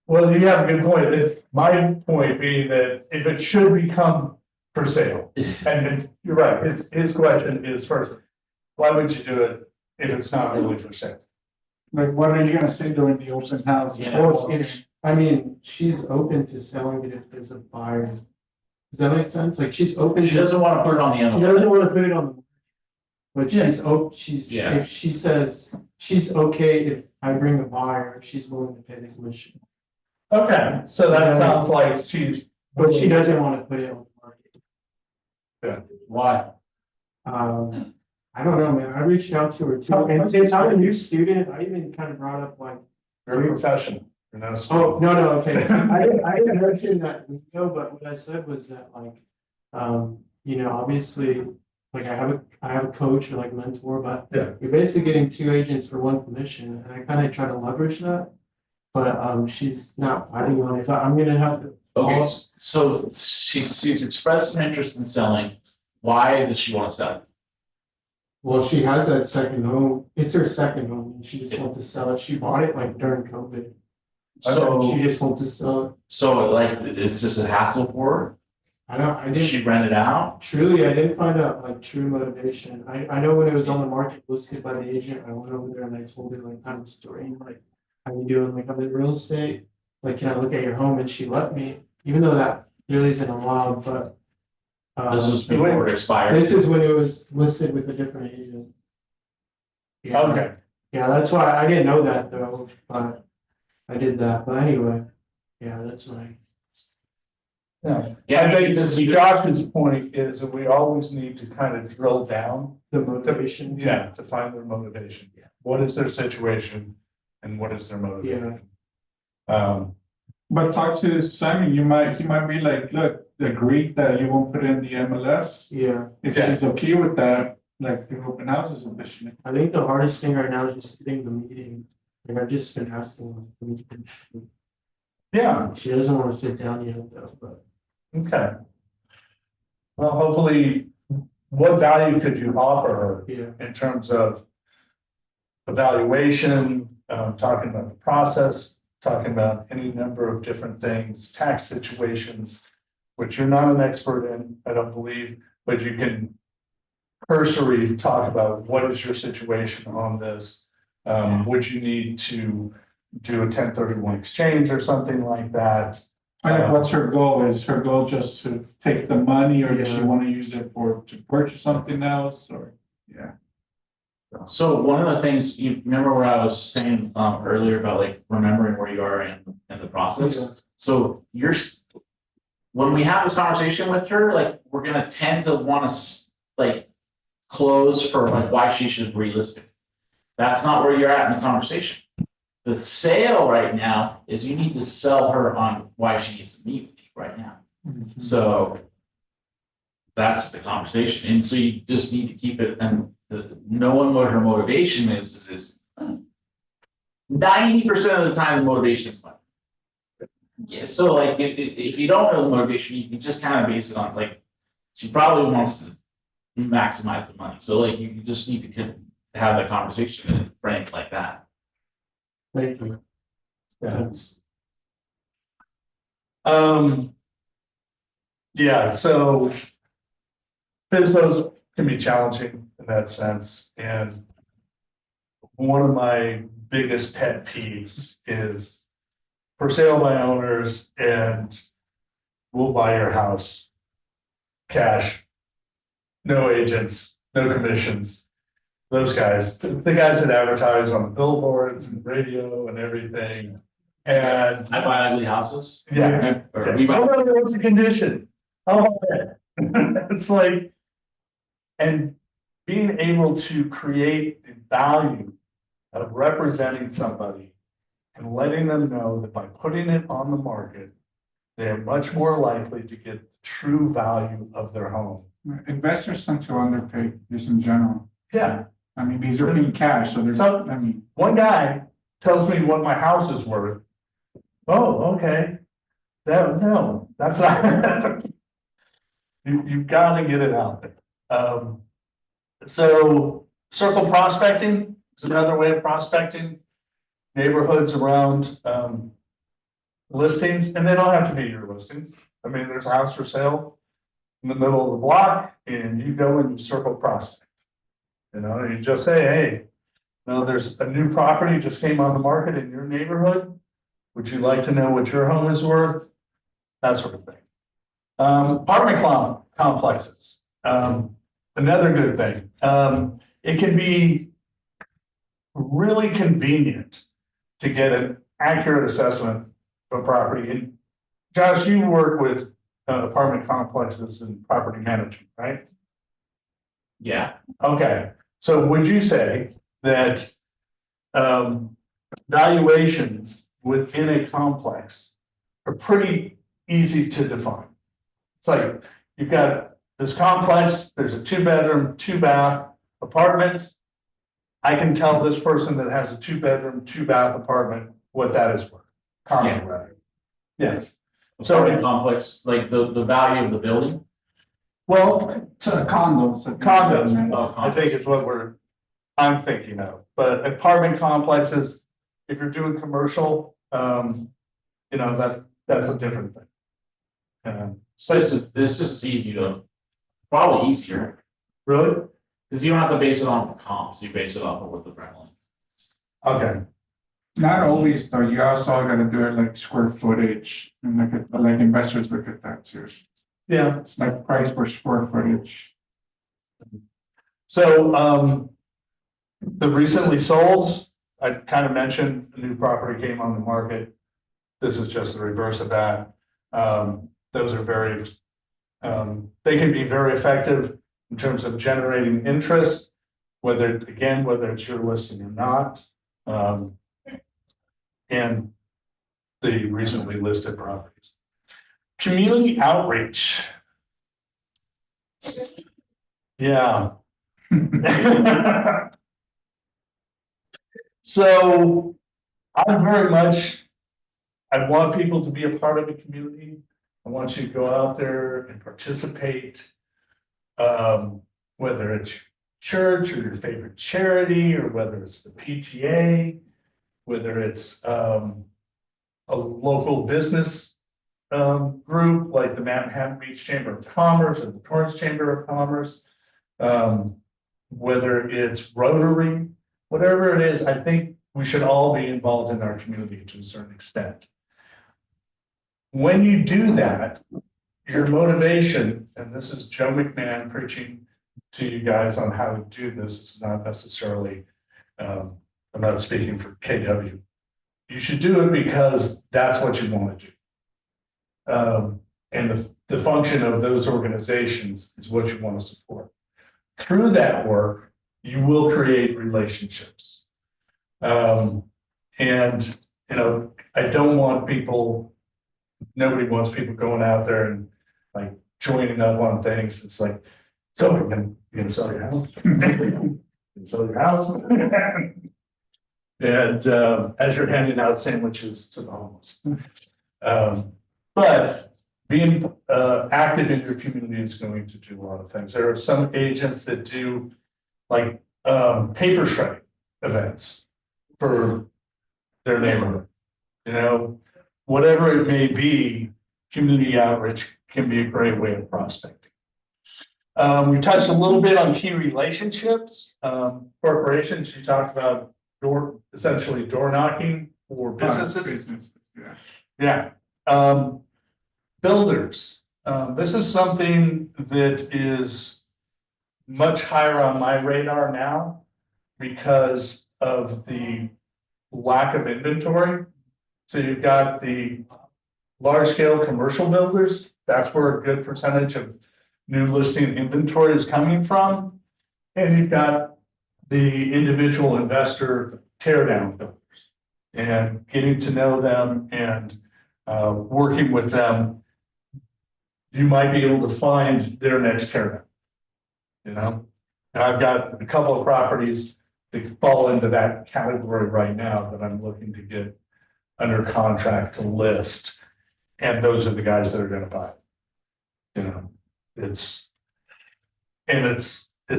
Well, you have a good point. My point being that if it should become for sale, and you're right, his question is first, why would you do it if it's not really for sale?
Like, what are you gonna say during the open house?
Yeah.
Well, I mean, she's open to selling it if there's a buyer. Does that make sense? Like, she's open.
She doesn't wanna put it on the
She
MLS.
doesn't wanna put it on. The But
Yeah.
Yeah.
if she says, she's okay if I bring a buyer, she's willing to pay the commission.
Okay, so that sounds like she's.
But she doesn't wanna put it on the market.
Why?
I don't know, man, I reached out to her too, and since I'm a new student, I even kind of brought up like.
You're a professional, you're not a
Oh,
student.
no, okay, I didn't mention that, no, but what I said was that like, you know, obviously. Like I have a coach or like mentor, but
Yeah.
you're basically getting 2 agents for 1 commission, and I kind of try to leverage that. But she's not biting on it, so I'm gonna have to.
Okay, so she's expressed an interest in selling. Why does she wanna sell?
Well, she has that second home, it's her second home, and she just wants to sell it, she bought it like during COVID. She
So,
just wants to sell it,
so like, it's just a hassle for
I
her?
didn't,
She rent it out?
truly, I didn't find out like true motivation, I know when it was on the market listed by the agent, I went over there and I told her like kind of a story, like. How you doing, like I'm in real estate, like can I look at your home, and she let me, even though that really isn't allowed, but.
This was before it expired.
This is when it was listed with a different agent. Yeah.
Okay,
Yeah, that's why, I didn't know that though, but I did that, but anyway, yeah, that's my.
Yeah,
I think
because
this Josh's point is that we always need to kind of drill down.
The motivation.
Yeah, to find their motivation. What is their situation and what is their motivation?
But talk to Simon, he might be like, look, agree that you won't put in the MLS.
Yeah,
If
Yeah.
he's okay with that, like the open houses officially.
I think the hardest thing right now is just getting the meeting. Like I've just been asking.
Yeah,
She doesn't want to sit down yet though, but.
okay. Well, hopefully, what value could you offer her
Yeah,
in terms of evaluation, talking about the process, talking about any number of different things, tax situations, which you're not an expert in, I don't believe, but you can cursory talk about what is your situation on this? Would you need to do a 1031 exchange or something like that?
Like, what's her goal? Is her goal just to take the money, or does she
Yeah.
want to use it to purchase something else, or? Yeah.
So one of the things, you remember where I was saying earlier about like remembering where you are in the process? So when we have this conversation with her, like, we're gonna tend to wanna like close for like why she should relist it. That's not where you're at in the conversation. The sale right now is you need to sell her on why she needs to meet with you right now. So that's the conversation, and so you just need to keep it, and knowing what her motivation is 90% of the time the motivation is money. Yeah, so like if you don't know the motivation, you can just kind of base it on like, she probably wants to maximize the money, so like you just need to have that conversation and frame it like that.
thank you.
Yes. Yeah, so FSBOs can be challenging in that sense, and one of my biggest pet peeves is for sale by owners and we'll buy your house cash, no agents, no commissions. Those guys, the guys that advertise on the billboards and radio and everything. And
I buy ugly houses.
Yeah.
Or we buy.
what's the condition? Oh, it's like, and being able to create the value of representing somebody and letting them know that by putting it on the market, they are much more likely to get the true value of their home.
Investors tend to underpay, just in general.
Yeah,
I mean, these are paying cash, so
So-
I mean,
one guy tells me what my house is worth. Oh, okay. No, that's not. You've got to get it out there. So circle prospecting is another way of prospecting neighborhoods around, listings, and they don't have to be your listings. I mean, there's a house for sale in the middle of the block and you go and you circle prospect. You know, you just say, hey, there's a new property just came on the market in your neighborhood. Would you like to know what your home is worth? That sort of thing. Apartment complexes, another good thing. It can be really convenient to get an accurate assessment of property. And Josh, you work with apartment complexes and property management, right?
Yeah,
Okay, so would you say that valuations within a complex are pretty easy to define? It's like, you've got this complex, there's a 2-bedroom, 2-bath apartment. I can tell this person that has a 2-bedroom, 2-bath apartment what that is worth. Common, right? Yes. So-
apartment complex, like the value of the building.
Well,
to condos.
condos, I think is what I'm thinking of, but apartment complexes, if you're doing commercial, that's a different thing.
So it's just easy to, probably easier,
Really?
because you don't have to base it on comps, you base it off of what the rental.
Okay,
Not always, though, you also gotta do it like square footage, and like investors look at that too.
yeah,
It's like price per square footage.
so, the recently sold, I kind of mentioned, a new property came on the market. This is just the reverse of that. those are very, they can be very effective in terms of generating interest, whether it's your listing or not. And the recently listed properties. Community outreach. Yeah. So I'm very much, I want people to be a part of the community. I want you to go out there and participate. Whether it's church or your favorite charity, or whether it's the PTA, whether it's a local business group like the Manhattan Beach Chamber of Commerce or the Torrance Chamber of Commerce, whether it's Rotary, whatever it is, I think we should all be involved in our community to a certain extent. When you do that, your motivation, and this is Joe McMahon preaching to you guys on how to do this, it's not necessarily, I'm not speaking for KW. You should do it because that's what you want to do. And the function of those organizations is what you want to support. Through that work, you will create relationships. And, you know, I don't want people, nobody wants people going out there and like joining up on things. It's like, so you're gonna sell your house? You're gonna sell your house? And as you're handing out sandwiches to the homeless. But being active in your community is going to do a lot of things. There are some agents that do like paper shredding events for their neighborhood. You know, whatever it may be, community outreach can be a great way of prospecting. We touched a little bit on key relationships. Corporations, you talked about essentially door knocking for businesses. Yeah. Builders. This is something that is much higher on my radar now because of the lack of inventory. So you've got the large scale commercial builders. That's where a good percentage of new listing inventory is coming from. And you've got the individual investor tear down builders and getting to know them and working with them. You might be able to find their next tear down. You know, and I've got a couple of properties that fall into that category right now that I'm looking to get under contract to list. And those are the guys that are going to buy it. You know, it's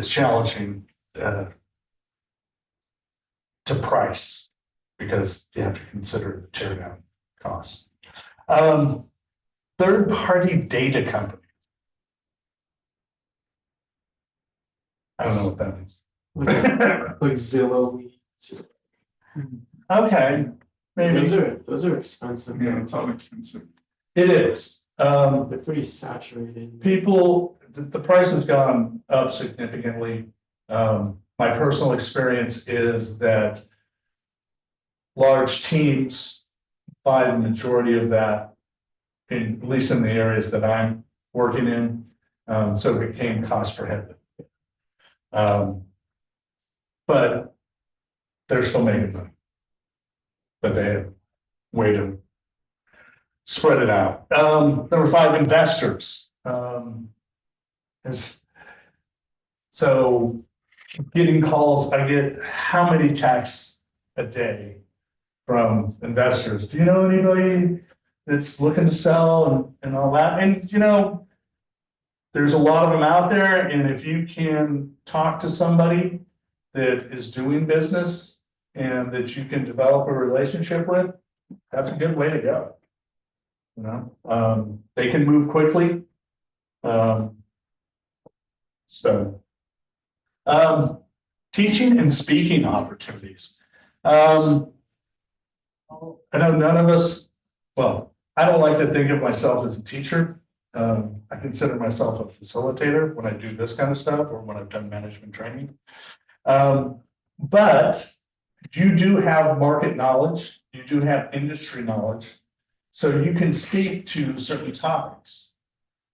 challenging to price because you have to consider the tear down costs. Third party data company. I don't know what that means.
Like Zillow.
Okay, maybe.
Those are expensive.
Yeah, it's all expensive.
It is.
They're pretty saturated.
People, the price has gone up significantly. My personal experience is that large teams buy the majority of that, at least in the areas that I'm working in. So it became cost prohibitive. But they're still making money. But they have a way to spread it out. Number 5, investors. So getting calls, I get how many texts a day from investors? Do you know anybody that's looking to sell and all that? And you know, there's a lot of them out there, and if you can talk to somebody that is doing business and that you can develop a relationship with, that's a good way to go. You know, they can move quickly. Teaching and speaking opportunities. I know none of us, well, I don't like to think of myself as a teacher. I consider myself a facilitator when I do this kind of stuff or when I've done management training. But you do have market knowledge, you do have industry knowledge, so you can speak to certain topics.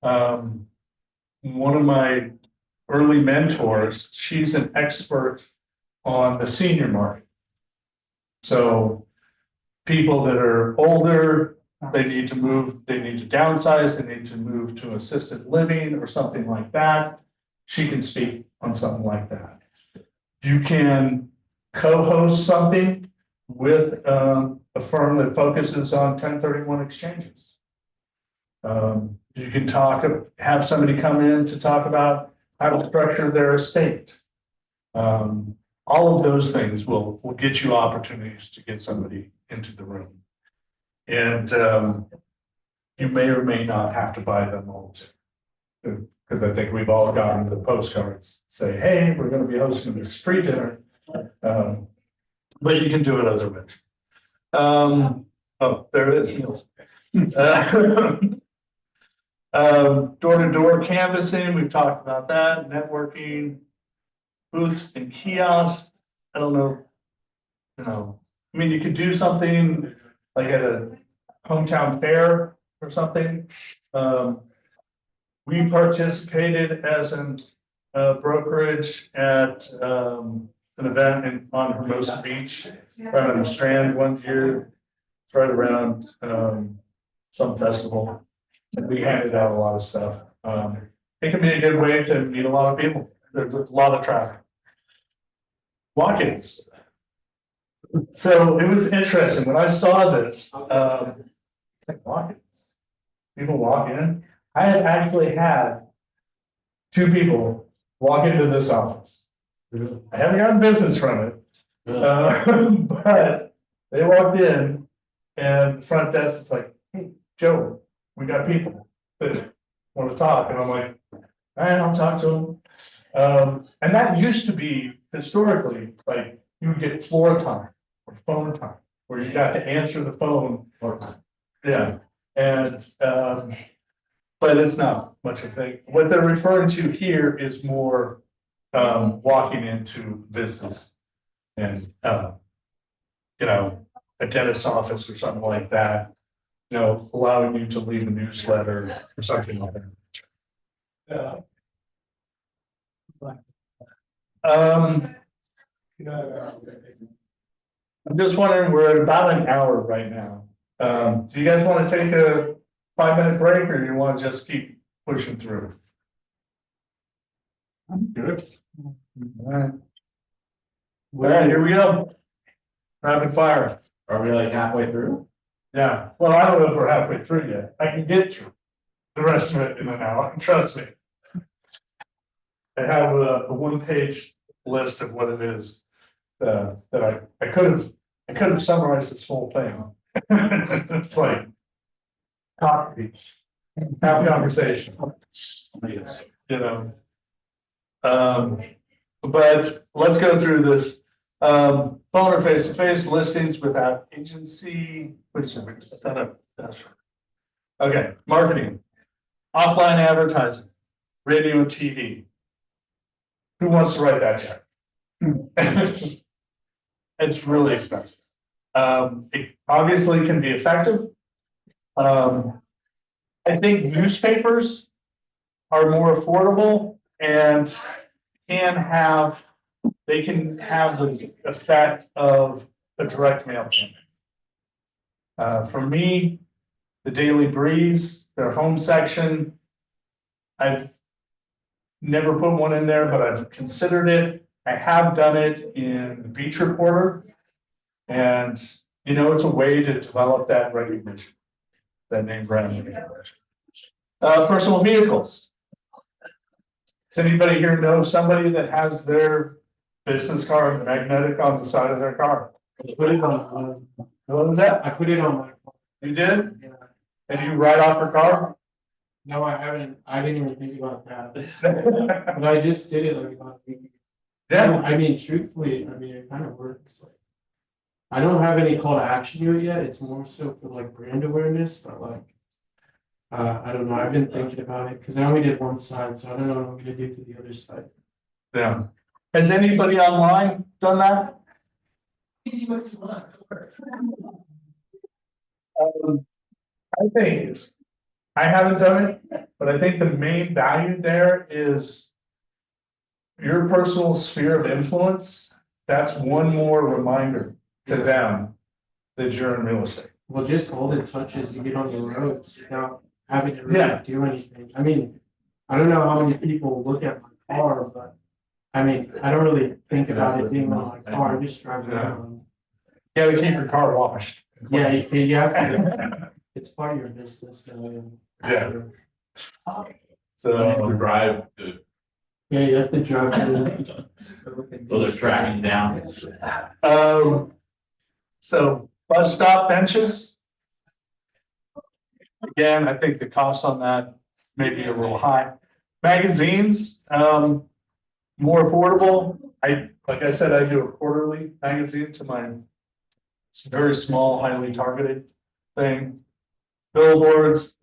One of my early mentors, she's an expert on the senior market. So people that are older, they need to move, they need to downsize, they need to move to assisted living or something like that. She can speak on something like that. You can co-host something with a firm that focuses on 1031 exchanges. You can have somebody come in to talk about how to structure their estate. All of those things will get you opportunities to get somebody into the room. And you may or may not have to buy them all too. Because I think we've all gotten the postcards say, hey, we're going to be hosting this free dinner. But you can do it other ways. Oh, there it is. Meals. Door-to-door canvassing, we've talked about that, networking, booths and kiosks. I don't know, I mean, you could do something like at a hometown fair or something. We participated as a brokerage at an event on Hermosa Beach, right on the Strand one year, right around some festival. And we handed out a lot of stuff. It can be a good way to meet a lot of people. There's a lot of traffic. Walk-ins. So it was interesting when I saw this. Like walk-ins. People walk in. I have actually had 2 people walk into this office. I haven't gotten business from it, but they walked in, and the front desk is like, "Hey, Joe, we got people that want to talk," and I'm like, "All right, I'll talk to them." And that used to be historically like you would get floor time or phone time, where you got to answer the phone. Yeah, and but it's not much of a thing. What they're referring to here is more walking into business and a dentist's office or something like that. Allowing you to leave a newsletter or something like that. I'm just wondering, we're at about an hour right now. Do you guys want to take a 5-minute break, or you want to just keep pushing through? I'm good. All right. Well, here we go. Rapid fire.
Are we like halfway through?
Yeah, well, I don't know if we're halfway through yet. I can get through the rest of it in an hour, trust me. I have a 1-page list of what it is that I could have summarized this whole thing. It's like copy, have conversation. But let's go through this. Phone or face-to-face listings without agency. Okay, marketing, offline advertising, radio and TV. Who wants to write that check? It's really expensive. It obviously can be effective. I think newspapers are more affordable and they can have the effect of a direct mail campaign. For me, the Daily Breeze, their home section, I've never put one in there, but I've considered it. I have done it in the Beach Reporter. And, it's a way to develop that recognition, that name brand recognition. Personal vehicles. Does anybody here know somebody that has their business card magnetic on the side of their car?
I put it on.
What was that?
I put it on my.
You did?
Yeah.
And you write off your car?
No, I haven't. I didn't even think about that. But I just did it like about a week ago.
Yeah.
I mean, truthfully, it kind of works. Like, I don't have any call to action to it yet. It's more so for like brand awareness, but like, I don't know. I've been thinking about it because I only did one side, so I don't know what I'm gonna do to the other side.
Yeah. Has anybody online done that? I think I haven't done it, but I think the main value there is. Your personal sphere of influence, that's one more reminder to them that you're in real estate.
Well, just all the touches you get on the roads without having to
Yeah.
really do anything. I mean, I don't know how many people look at my car, but. I mean, I don't really think about it being on my car, I just drive around.
You gotta keep your car washed.
Yeah, you have to, it's part of your business, so.
Yeah.
To
So,
drive the,
Yeah, you have to drive. to-
well, they're tracking down.
so bus stop benches. Again, I think the cost on that may be a little high. Magazines, more affordable. Like I said, I do a quarterly magazine to my. It's a very small, highly targeted thing. Billboards.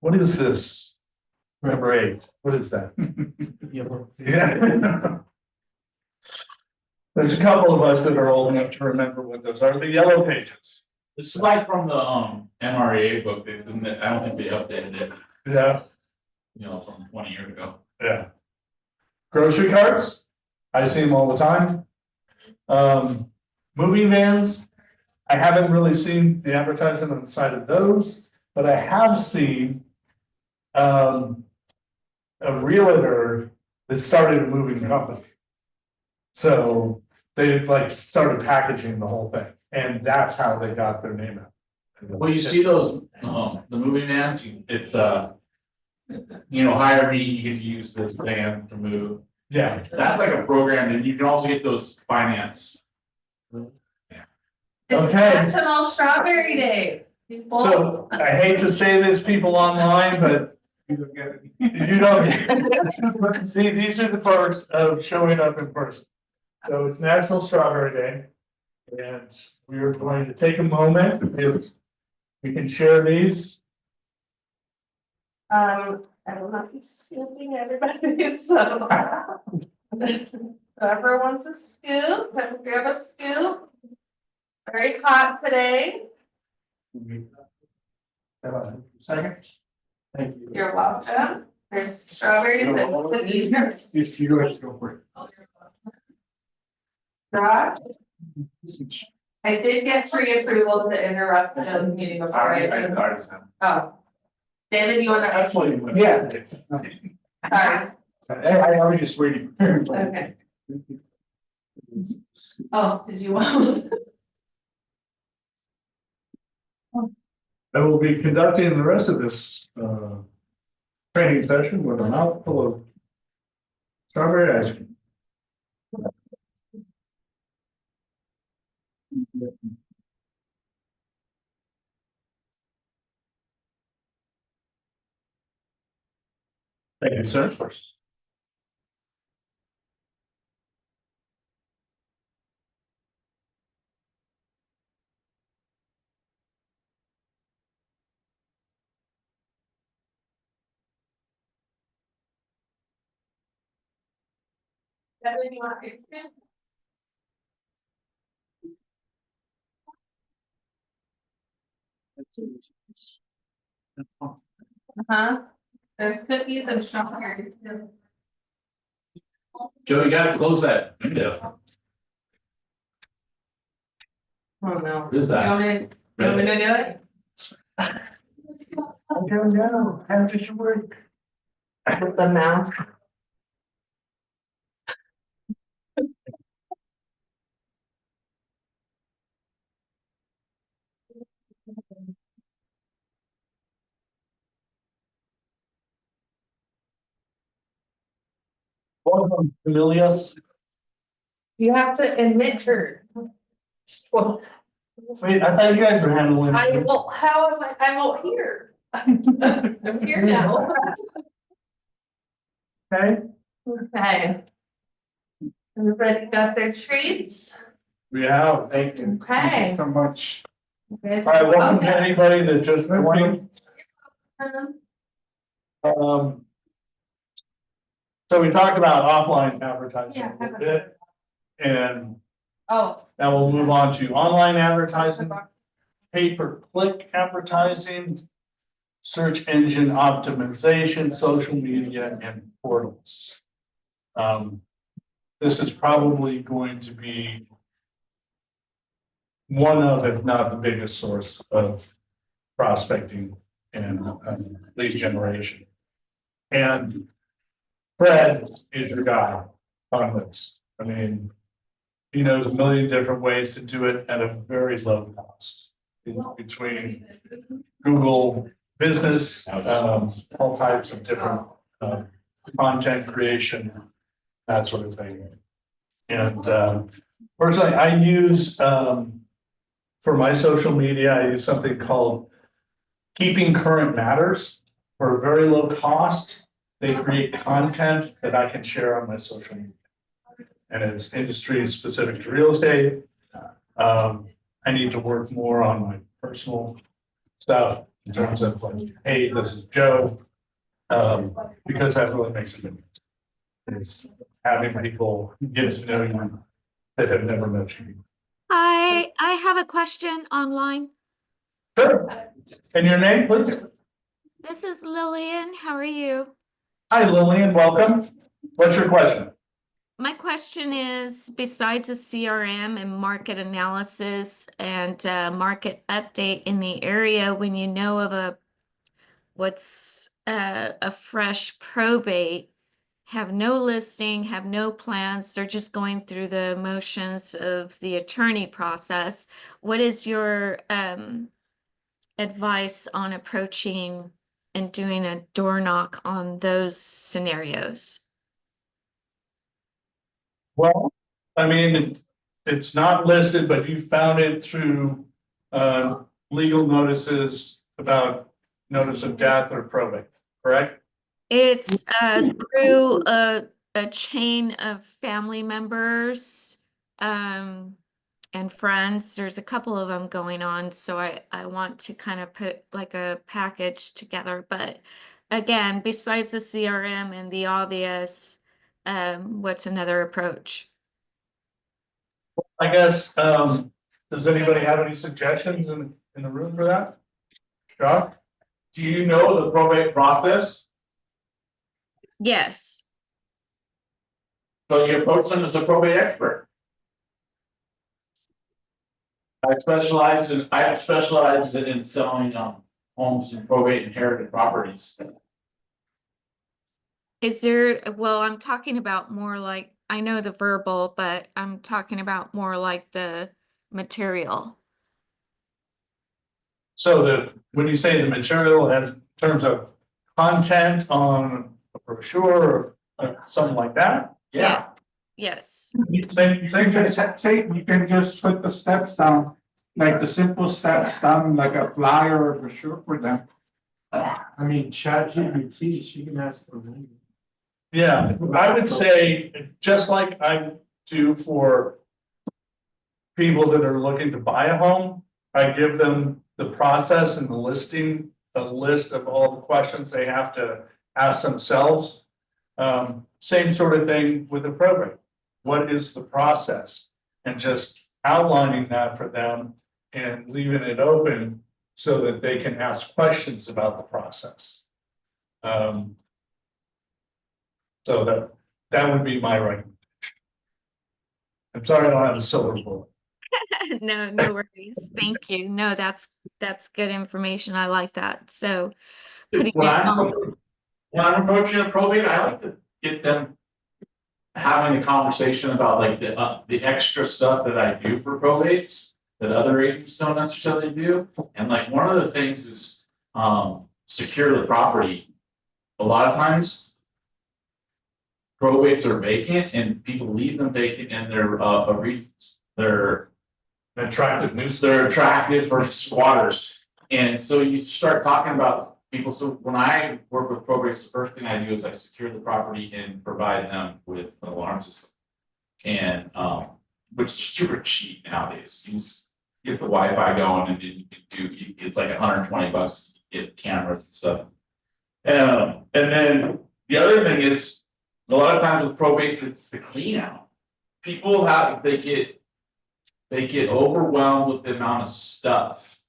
What is this? Number 8, what is that? Yeah. There's a couple of us that are old enough to remember what those are, the yellow pages.
This is like from the MRA book, they didn't, I don't think they updated it,
Yeah,
you know, from 20 years ago.
yeah. Grocery carts, I see them all the time. Moving vans, I haven't really seen the advertising on the side of those, but I have seen. A realtor that started a moving company. So they like started packaging the whole thing, and that's how they got their name out.
Well, you see those, the moving vans, it's you know, hire me, you get to use this van to move.
Yeah,
That's like a program, and you can also get those finance.
It's
Okay.
National Strawberry Day. People.
so I hate to say this, people online, but you don't get it. See, these are the perks of showing up in person. So it's National Strawberry Day. And we are going to take a moment, if we can share these.
I will not be scooping everybody, so. Whoever wants a scoop, grab a scoop. Very hot today.
Second.
Thank you.
You're welcome. There's strawberries and cookies.
You guys go for it.
Josh? I did get pre-approval to interrupt Joe's meeting. I'm sorry. Oh. David, you wanna?
Actually,
Yeah.
Sorry,
I was just waiting.
okay. Oh, did you want?
I will be conducting the rest of this training session with a mouthful of strawberry ice cream. Thank you, sir.
David, you want ice cream? Uh-huh. There's cookies and strawberries too.
Joe, you gotta close that window.
Oh, no.
What is
You
that?
want me to do it?
I don't know, how does it work?
With the mouse.
Welcome, Emilius.
You have to admit her.
Wait, I thought you guys were handling.
I will, how am I'm out here. I'm here now.
Okay,
Okay. Everybody got their treats?
we have.
Thank you.
Okay.
So much.
You guys
All right,
are
welcome to
welcome.
anybody that just joined. So we talked about offline advertising a little bit. And
Oh.
now we'll move on to online advertising. pay-per-click advertising, search engine optimization, social media, and portals. This is probably going to be one of, if not the biggest source of prospecting and lead generation. And Fred is your guy on this. I mean, he knows a million different ways to do it at a very low cost. Between Google Business, all types of different content creation, that sort of thing. And personally, I use for my social media, I use something called Keeping Current Matters. For a very low cost, they create content that I can share on my social media. And it's industry specific to real estate. I need to work more on my personal stuff in terms of like, hey, this is Joe. Because that really makes a difference. Is having people get to know you that have never met you.
I have a question online.
Sure. And your name, please?
This is Lillian. How are you?
Hi, Lillian, welcome. What's your question?
My question is, besides a CRM and market analysis and market update in the area, when you know of what's a fresh probate, have no listing, have no plans, they're just going through the motions of the attorney process, what is your advice on approaching and doing a door knock on those scenarios?
Well, I mean, it's not listed, but you found it through legal notices about notice of death or probate, correct?
It's through a chain of family members and friends. There's a couple of them going on, so I want to kind of put like a package together. But again, besides the CRM and the obvious, what's another approach?
I guess, does anybody have any suggestions in the room for that? Josh?
Do you know the probate process?
Yes.
So you approach them as a probate expert. I specialize in selling homes and probate inherited properties.
Is there, well, I'm talking about more like, I know the verbal, but I'm talking about more like the material.
So when you say the material as in terms of content on a brochure or something like that?
Yeah.
Yes.
You can just put the steps down, like the simple steps down, like a flyer or a brochure for them.
I mean, ChatGPT, she can ask for me.
Yeah, I would say, just like I do for people that are looking to buy a home, I give them the process and the listing, a list of all the questions they have to ask themselves. Same sort of thing with the probate. What is the process? And just outlining that for them and leaving it open so that they can ask questions about the process. So that would be my recommendation. I'm sorry I don't have a silver bullet.
No worries. Thank you. No, that's good information. I like that. So putting
When
it on.
I'm approaching a probate, I like to get them having a conversation about like the extra stuff that I do for probates that other agents don't necessarily do. And like one of the things is secure the property. A lot of times probates are vacant and people leave them vacant and they're
Attractiveness.
they're attractive for squatters. And so you start talking about people. So when I work with probates, the first thing I do is I secure the property and provide them with an alarm system. And which is super cheap nowadays. You just get the Wi-Fi going and then you can do, it's like $120, you get cameras and stuff. And then the other thing is a lot of times with probates, it's the clean out. People they get overwhelmed with the amount of stuff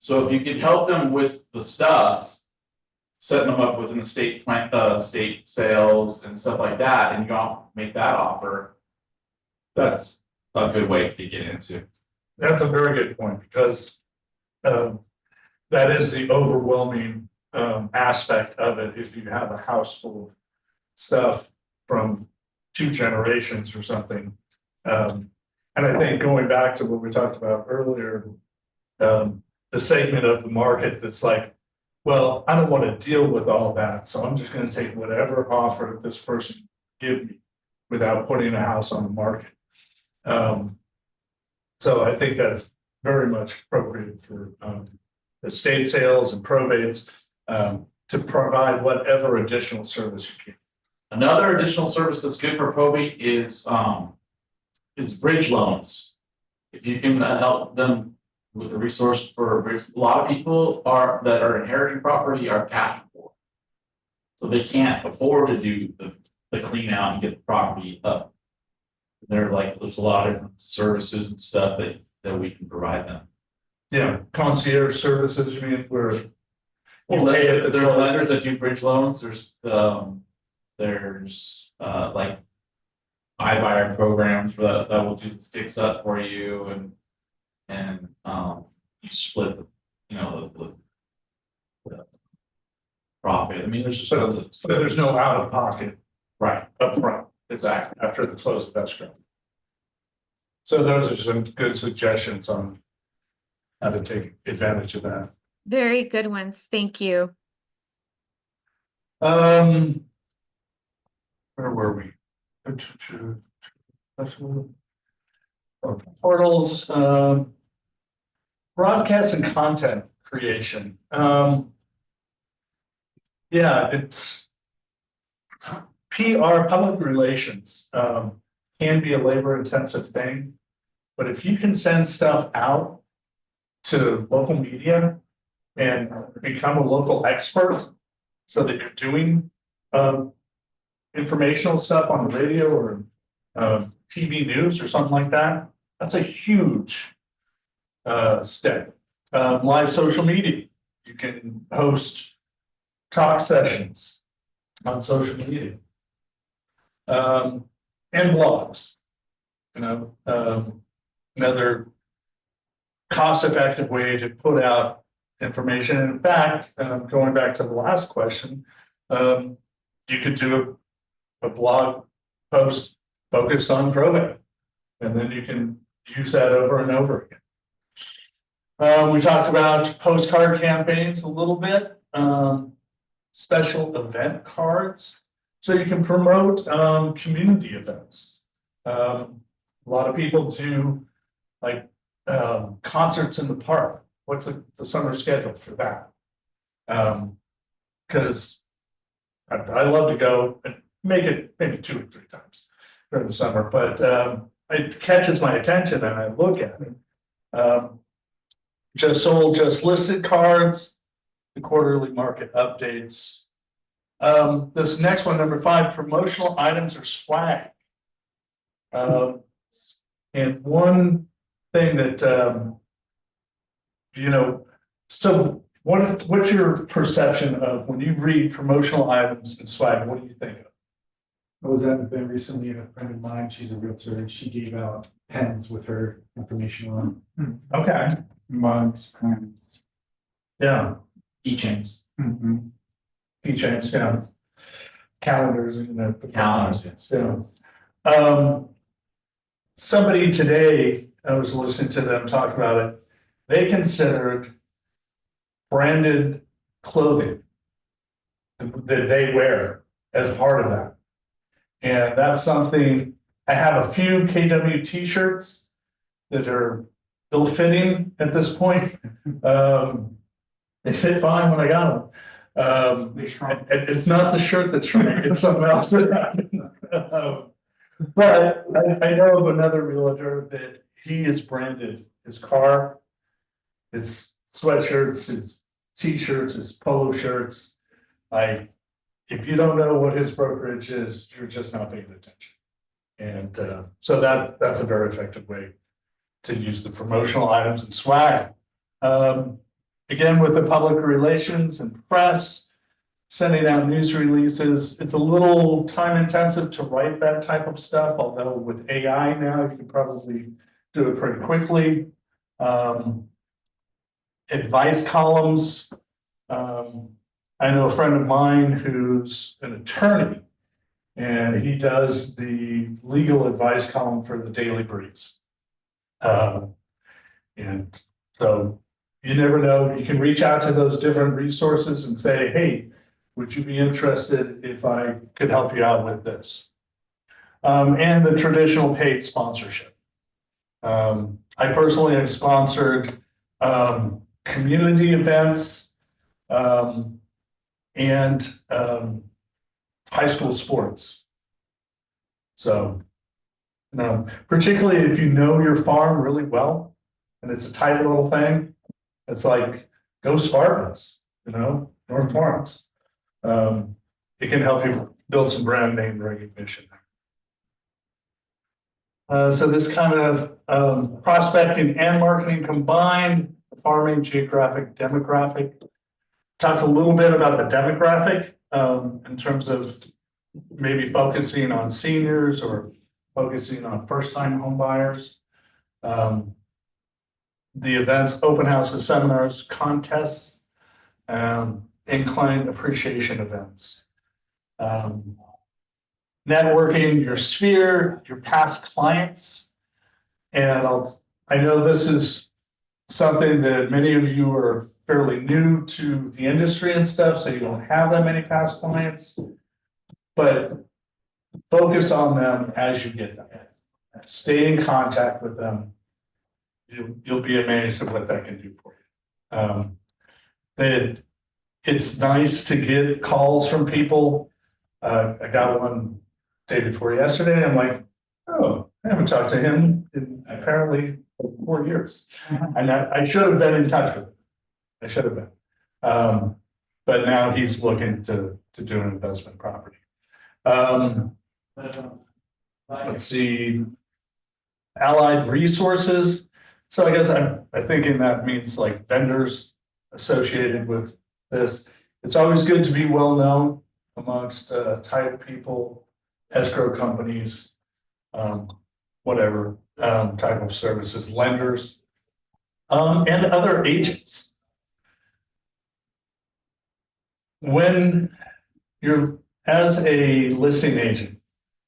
So if you could help them with the stuff. Setting them up with an estate plan, estate sales and stuff like that, and you don't make that offer. That's a good way to get into.
That's a very good point, because that is the overwhelming aspect of it. If you have a house full of stuff from 2 generations or something. And I think going back to what we talked about earlier, the segment of the market that's like, well, I don't want to deal with all that, so I'm just going to take whatever offer this person give me without putting a house on the market. So I think that's very much appropriate for estate sales and probates, to provide whatever additional service you can.
Another additional service that's good for probate is bridge loans. If you can help them with a resource for a lot of people that are inheriting property are cash poor. So they can't afford to do the clean out and get the property up. There's a lot of different services and stuff that we can provide them.
Yeah, concierge services, you mean, where
Well, there are lenders that do bridge loans. There's like iBuyer programs that will do fix up for you and you split the profit. I mean, there's just
but there's no out of pocket
right.
upfront. Exactly. After the close of escrow. So those are some good suggestions on how to take advantage of that.
Very good ones. Thank you.
Where were we? Portals, broadcast and content creation. Yeah, it's PR, public relations, can be a labor intensive thing. But if you can send stuff out to local media and become a local expert so that you're doing informational stuff on the radio or TV news or something like that, that's a huge step. Live social media, you can host talk sessions on social media. And blogs, another cost-effective way to put out information. And in fact, going back to the last question, you could do a blog post focused on probate, and then you can use that over and over again. We talked about postcard campaigns a little bit, special event cards, so you can promote community events. A lot of people do like concerts in the park. What's the summer schedule for that? Because I love to go and make it maybe 2 or 3 times during the summer, but it catches my attention and I look at it. Just sold, just listed cards, the quarterly market updates. This next one, number 5, promotional items or swag. And one thing that, so what's your perception of when you read promotional items and swag? What do you think of?
I was at an event recently and a friend of mine, she's a realtor, and she gave out pens with her information on.
Okay,
Mugs, pens.
yeah,
Keychains.
keychains, yeah. Calendars,
Calendars, yes.
Yeah. Somebody today, I was listening to them talk about it, they considered branded clothing that they wear as part of that. And that's something, I have a few KW t-shirts that are ill-fitting at this point. They fit fine when I got them. It's not the shirt that shrank, it's something else that happened. But I know of another realtor that he has branded his car, his sweatshirts, his t-shirts, his polo shirts. If you don't know what his brokerage is, you're just not paying attention. And so that's a very effective way to use the promotional items and swag. again, with the public relations and press, sending out news releases, it's a little time intensive to write that type of stuff, although with AI now, you can probably do it pretty quickly. Advice columns. I know a friend of mine who's an attorney, and he does the legal advice column for the Daily Breeze. And so you never know, you can reach out to those different resources and say, hey, would you be interested if I could help you out with this? And the traditional paid sponsorship. I personally have sponsored community events and high school sports. So, particularly if you know your farm really well, and it's a tight little thing, it's like, go Spartans, North Torrance. It can help you build some brand name recognition. So this kind of prospecting and marketing combined, farming, geographic, demographic. Talked a little bit about the demographic in terms of maybe focusing on seniors or focusing on first-time home buyers. The events, open houses, seminars, contests, and client appreciation events. Networking, your sphere, your past clients. And I know this is something that many of you are fairly new to the industry and stuff, so you don't have that many past clients. But focus on them as you get them. Stay in contact with them. You'll be amazed at what that can do for you. It's nice to get calls from people. I got one day before yesterday. I'm like, oh, I haven't talked to him in apparently 4 years. And I should have been in touch with him. I should have been. But now he's looking to do an investment property. Let's see. Allied resources. So I guess I'm thinking that means like vendors associated with this. It's always good to be well known amongst title people, escrow companies, whatever type of services, lenders, and other agents. When you're as a listing agent,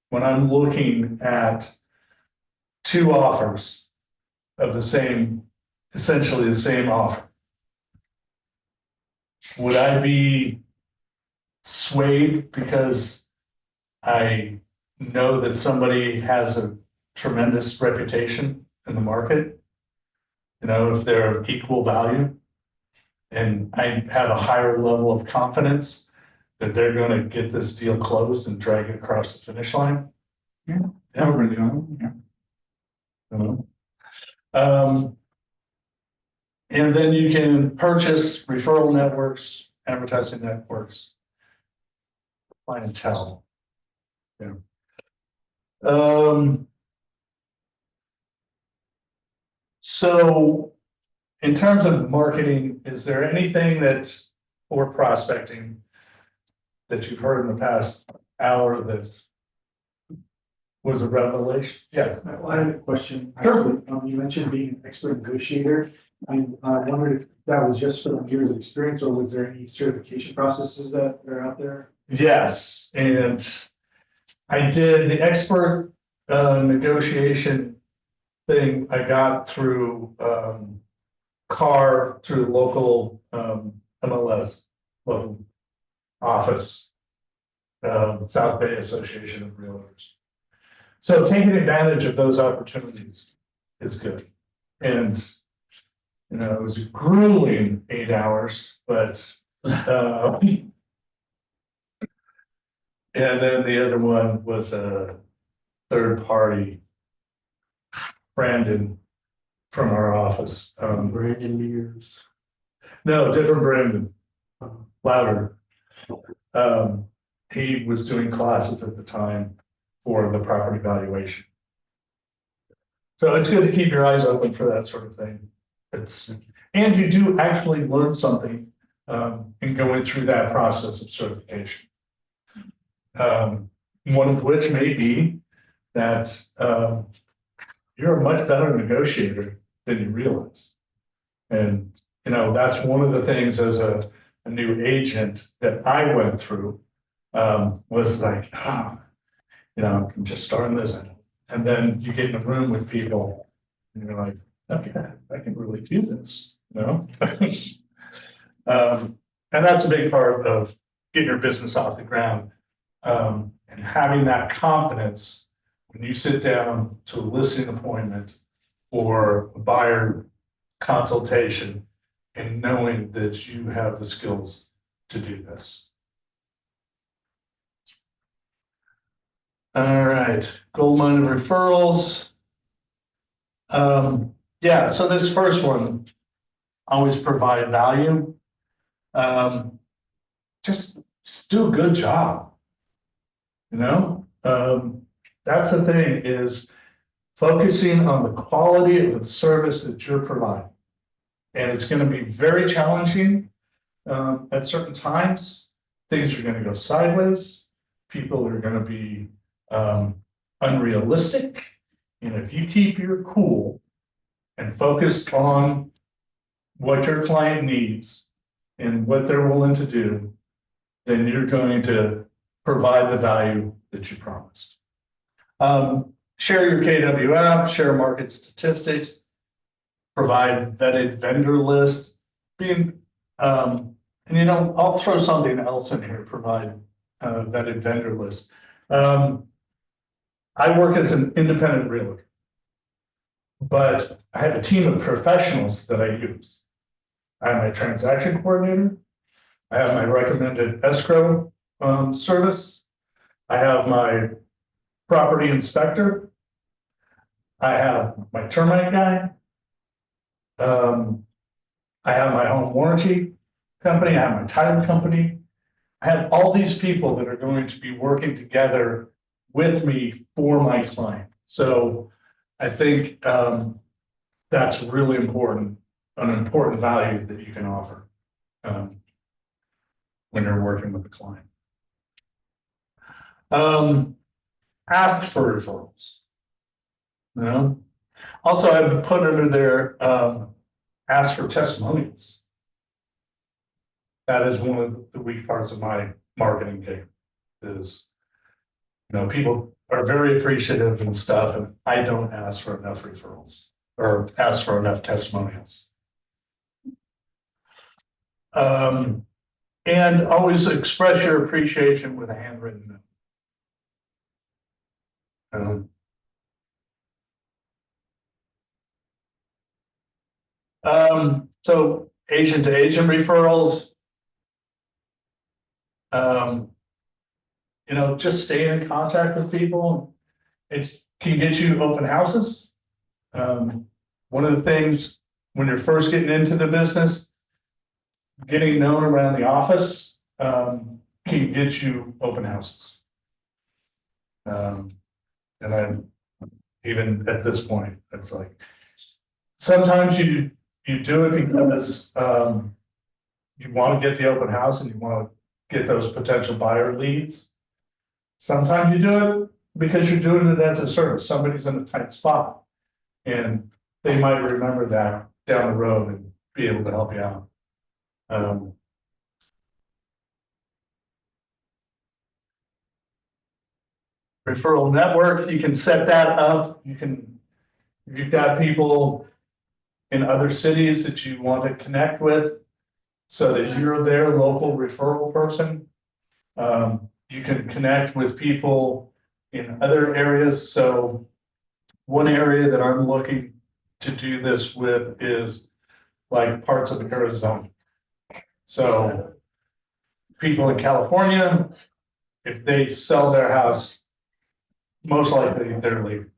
when I'm looking at 2 offers of the same, essentially the same offer, would I be swayed because I know that somebody has a tremendous reputation in the market? If they're of equal value, and I have a higher level of confidence that they're going to get this deal closed and drag it across the finish line.
Really, yeah.
And then you can purchase referral networks, advertising networks, clientele. Yeah. So in terms of marketing, is there anything or prospecting that you've heard in the past hour that was a revelation? Yes.
Well, I had a question.
Sure.
You mentioned being an expert negotiator. I wondered if that was just from years of experience, or was there any certification processes that are out there?
Yes, and I did the expert negotiation thing I got through through local MLS office, South Bay Association of Realtors. So taking advantage of those opportunities is good. And it was a grueling 8 hours, but and then the other one was a third party, Brandon from our office.
Brandon Mears.
No, different Brandon, louder. He was doing classes at the time for the property valuation. So it's good to keep your eyes open for that sort of thing. And you do actually learn something in going through that process of certification. One of which may be that you're a much better negotiator than you realize. And, you know, that's one of the things as a new agent that I went through, was like, you know, I'm just starting this. And then you get in a room with people and you're like, okay, I can really do this, you know? And that's a big part of getting your business off the ground. And having that confidence when you sit down to a listing appointment or a buyer consultation and knowing that you have the skills to do this. All right, gold mine of referrals. Yeah, so this first one, always provide value. Just do a good job. You know, that's the thing is focusing on the quality of the service that you're providing. And it's going to be very challenging at certain times. Things are going to go sideways. People are going to be unrealistic. And if you keep your cool and focus on what your client needs and what they're willing to do, then you're going to provide the value that you promised. Share your KWF, share market statistics, provide vetted vendor list, and you know, I'll throw something else in here, provide vetted vendor list. I work as an independent realtor, but I have a team of professionals that I use. I have my transaction coordinator. I have my recommended escrow service. I have my property inspector. I have my termite guy. I have my home warranty company. I have my title company. I have all these people that are going to be working together with me for my client. So I think that's really important, an important value that you can offer when you're working with the client. Ask for referrals. You know, also I've put under there ask for testimonials. That is one of the weak parts of my marketing game. Is, you know, people are very appreciative and stuff, and I don't ask for enough referrals or ask for enough testimonials. And always express your appreciation with a handwritten note. So agent to agent referrals. You know, just stay in contact with people. It can get you open houses. One of the things when you're first getting into the business, getting known around the office can get you open houses. And then even at this point, it's like sometimes you do it because you want to get the open house and you want to get those potential buyer leads. Sometimes you do it because you're doing it as a service. Somebody's in a tight spot and they might remember that down the road and be able to help you out. Referral network, you can set that up. You can, if you've got people in other cities that you want to connect with so that you're their local referral person. You can connect with people in other areas. So one area that I'm looking to do this with is like parts of Arizona. So people in California, if they sell their house, most likely they're leaving.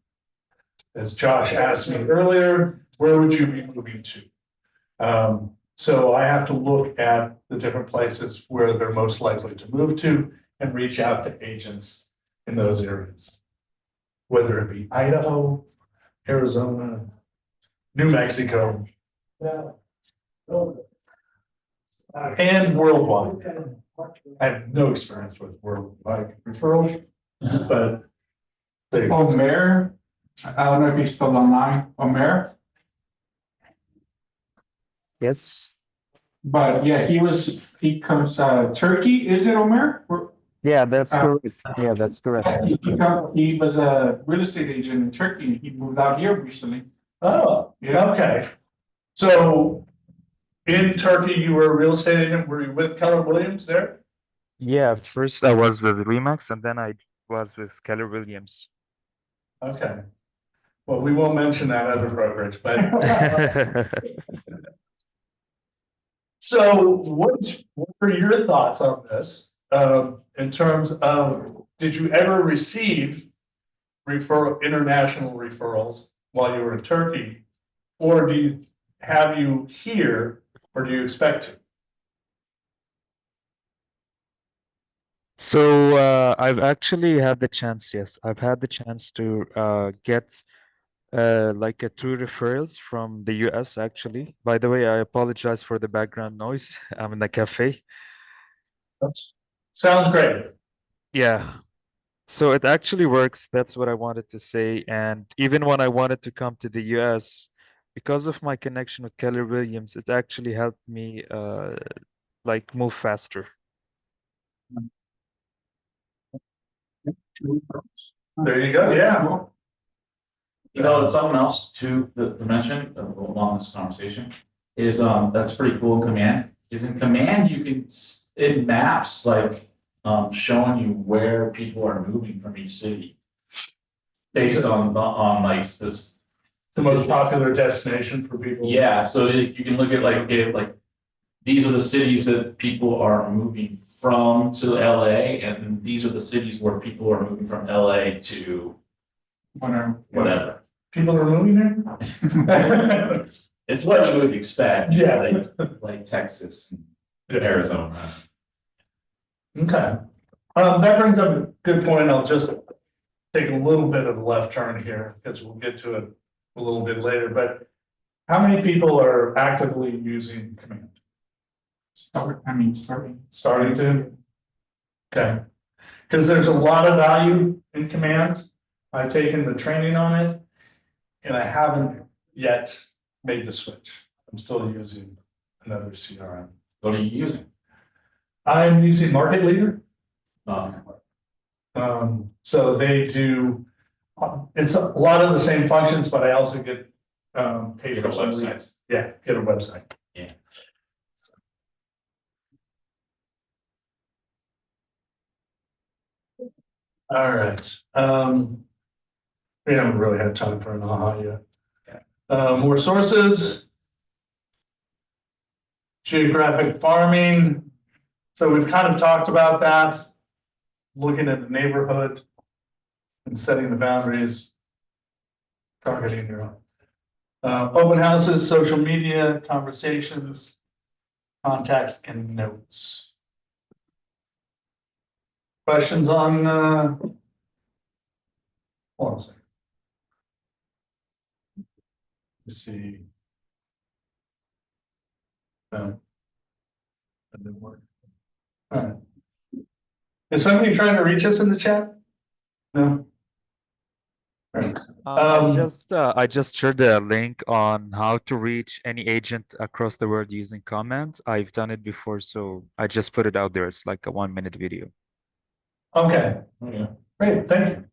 As Josh asked me earlier, where would you be moving to? So I have to look at the different places where they're most likely to move to and reach out to agents in those areas. Whether it be Idaho, Arizona, New Mexico, And worldwide. I have no experience with worldwide referrals, but. they-
Omer, I don't know if he's still online, Omer,
Yes.
but yeah, he comes, Turkey, is it Omer?
Yeah, that's
Uh,
correct. Yeah, that's correct.
He was a real estate agent in Turkey, he moved out here recently.
Oh, yeah, okay. So in Turkey, you were a real estate agent. Were you with Keller Williams there?
Yeah, first I was with Remax and then I was with Keller Williams.
Okay. Well, we won't mention that other brokerage, but so what are your thoughts on this? In terms of, did you ever receive international referrals while you were in Turkey? Or have you here, or do you expect to?
So I've actually had the chance, yes, I've had the chance to get like two referrals from the US actually. By the way, I apologize for the background noise. I'm in a cafe.
Sounds great.
Yeah. So it actually works. That's what I wanted to say. And even when I wanted to come to the US, because of my connection with Keller Williams, it actually helped me like move faster.
There you go, yeah.
You know, something else to mention along this conversation is, that's pretty cool, Command, is in Command, you can, it maps like, showing you where people are moving from each city. Based on like this,
The most popular destination for people.
yeah, so you can look at like, okay, like, these are the cities that people are moving from to LA, and these are the cities where people are moving from LA to whatever.
People are moving there?
It's what you would expect.
Yeah.
Like Texas,
Yeah.
Arizona.
Okay. That brings up a good point. I'll just take a little bit of a left turn here, because we'll get to it a little bit later, but how many people are actively using Command? Starting to? Okay, because there's a lot of value in Command. I've taken the training on it, and I haven't yet made the switch. I'm still using another CRM.
What are you using?
I'm using Market Leader.
Um,
So they do, it's a lot of the same functions, but I also get, paid
Get
for
a
some
website.
leads. Yeah, get a website.
Yeah.
All right, we haven't really had time for an aha yet. More sources. Geographic farming, so we've kind of talked about that. Looking at the neighborhood and setting the boundaries. Targeting your own. Open houses, social media, conversations, contacts and notes. Questions on, hold on a second. Let's see. No. That didn't work. All right. Is somebody trying to reach us in the chat? No? All right.
I just shared a link on how to reach any agent across the world using Command. I've done it before, so I just put it out there. It's like a 1-minute video.
Okay,
okay.
great, thank you.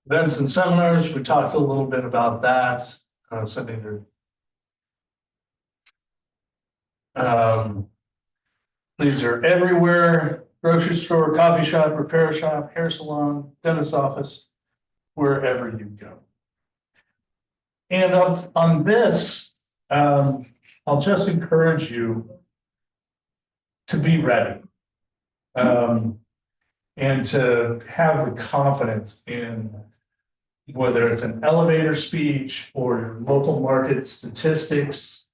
Events and seminars, we talked a little bit about that, sending their. These are everywhere, grocery store, coffee shop, repair shop, hair salon, dentist office, wherever you go. And on this, I'll just encourage you to be ready. And to have the confidence in whether it's an elevator speech or your local market statistics,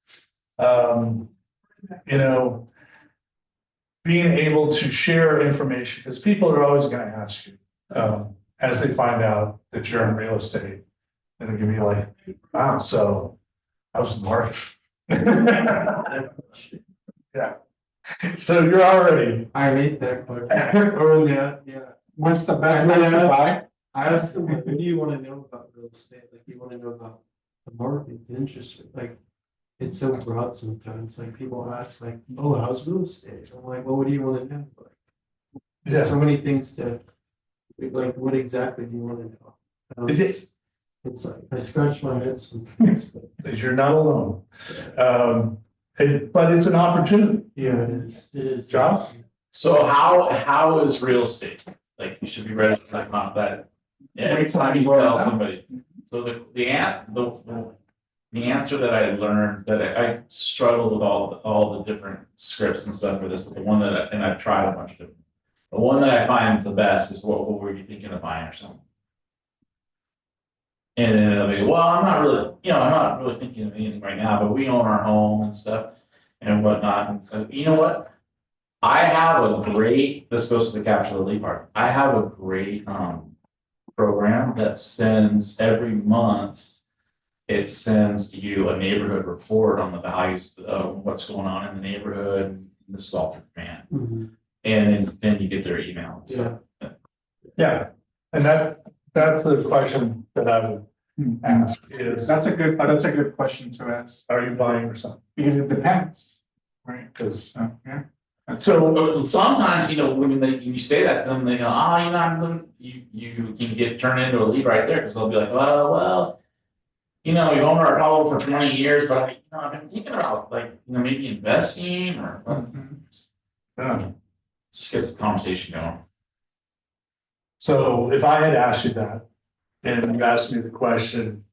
you know, being able to share information, because people are always gonna ask you, as they find out that you're in real estate. And they're gonna be like, wow, so how's the market? Yeah, so you're already,
I hate that question. Oh, yeah.
What's the best
And then
time to
I-
buy?
I asked them, like, what do you wanna know about real estate? Like, you wanna know about the market, the interest rate, like. It's so broad sometimes, like people ask like, oh, how's real estate? I'm like, well, what do you wanna know? Like, there's so many things to. Like, what exactly do you wanna know?
It is.
It's like, I scratch my head sometimes, but
you're not alone. But it's an opportunity.
yeah, it is.
Josh?
So how is real estate? Like, you should be ready for that, not that. Yeah, every time you tell somebody, so the answer that I learned, that I struggled with all the different scripts and stuff for this, but the one that, and I've tried a bunch of different. The one that I find is the best is what were you thinking of buying or something? And then they'll be, well, I'm not really thinking of anything right now, but we own our home and stuff and whatnot. And so, you know what? I have a great, this goes to the capture the lead part. I have a great program that sends every month. It sends you a neighborhood report on the values of what's going on in the neighborhood, and this is all through command.
Mhm.
And then you get their email. and stuff.
Yeah, and that's the question that I would ask is,
That's a good question to ask,
are you buying or something?
because it depends, right?
Because
Yeah.
So sometimes, when you say that to them, they go, oh, you can get turned into a lead right there, because they'll be like, well, you own our home for 20 years, but I've been thinking about maybe investing or just gets the conversation going.
So if I had asked you that, and you asked me the question,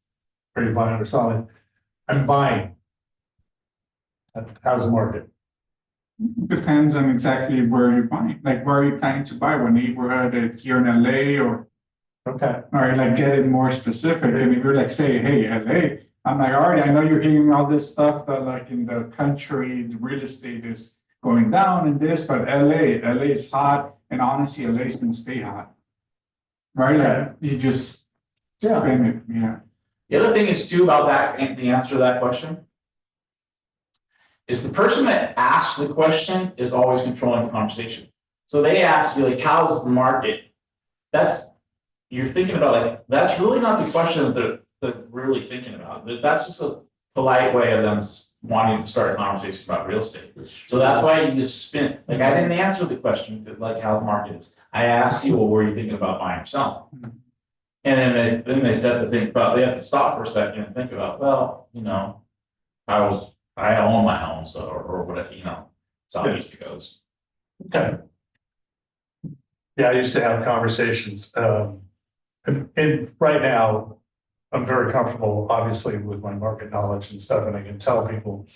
are you buying or selling? I'm buying. How's the market?
Depends on exactly where you're buying, like where are you planning to buy, what neighborhood here in LA or.
Okay,
All right, like get it more specific, and if you're like, say, hey, LA, I'm like, all right, I know you're hearing all this stuff that like in the country, the real estate is going down and this, but LA is hot, and honestly, LA's gonna stay hot. Right, like you just spend it, yeah.
The other thing is too about that, and the answer to that question is the person that asks the question is always controlling the conversation. So they ask you like, how's the market? You're thinking about that's really not the question that they're really thinking about. That's just a polite way of them wanting to start a conversation about real estate. So that's why you just spin, I didn't answer the question like how the market is. I asked you, well, were you thinking about buying or selling? And then they start to think about, they have to stop for a second and think about, well, I own my home, so, or whatever, it's how it usually goes.
okay. Yeah, I used to have conversations, and right now, I'm very comfortable, obviously, with my market knowledge and stuff, and I can tell people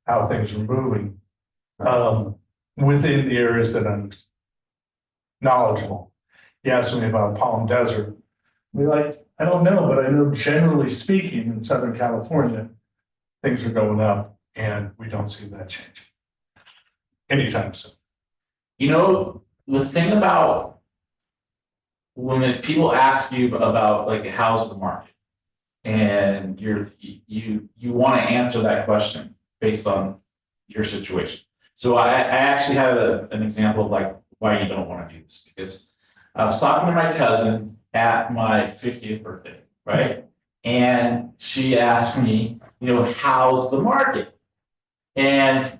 how things are moving. Within the areas that I'm knowledgeable. You asked me about Palm Desert. I don't know, but I know generally speaking, in Southern California, things are going up and we don't see that changing anytime soon.
The thing about when people ask you about how's the market, and you want to answer that question based on your situation. So I actually have an example of why you don't want to do this, because I was talking to my cousin at my 50th birthday, right? And she asked me, how's the market? And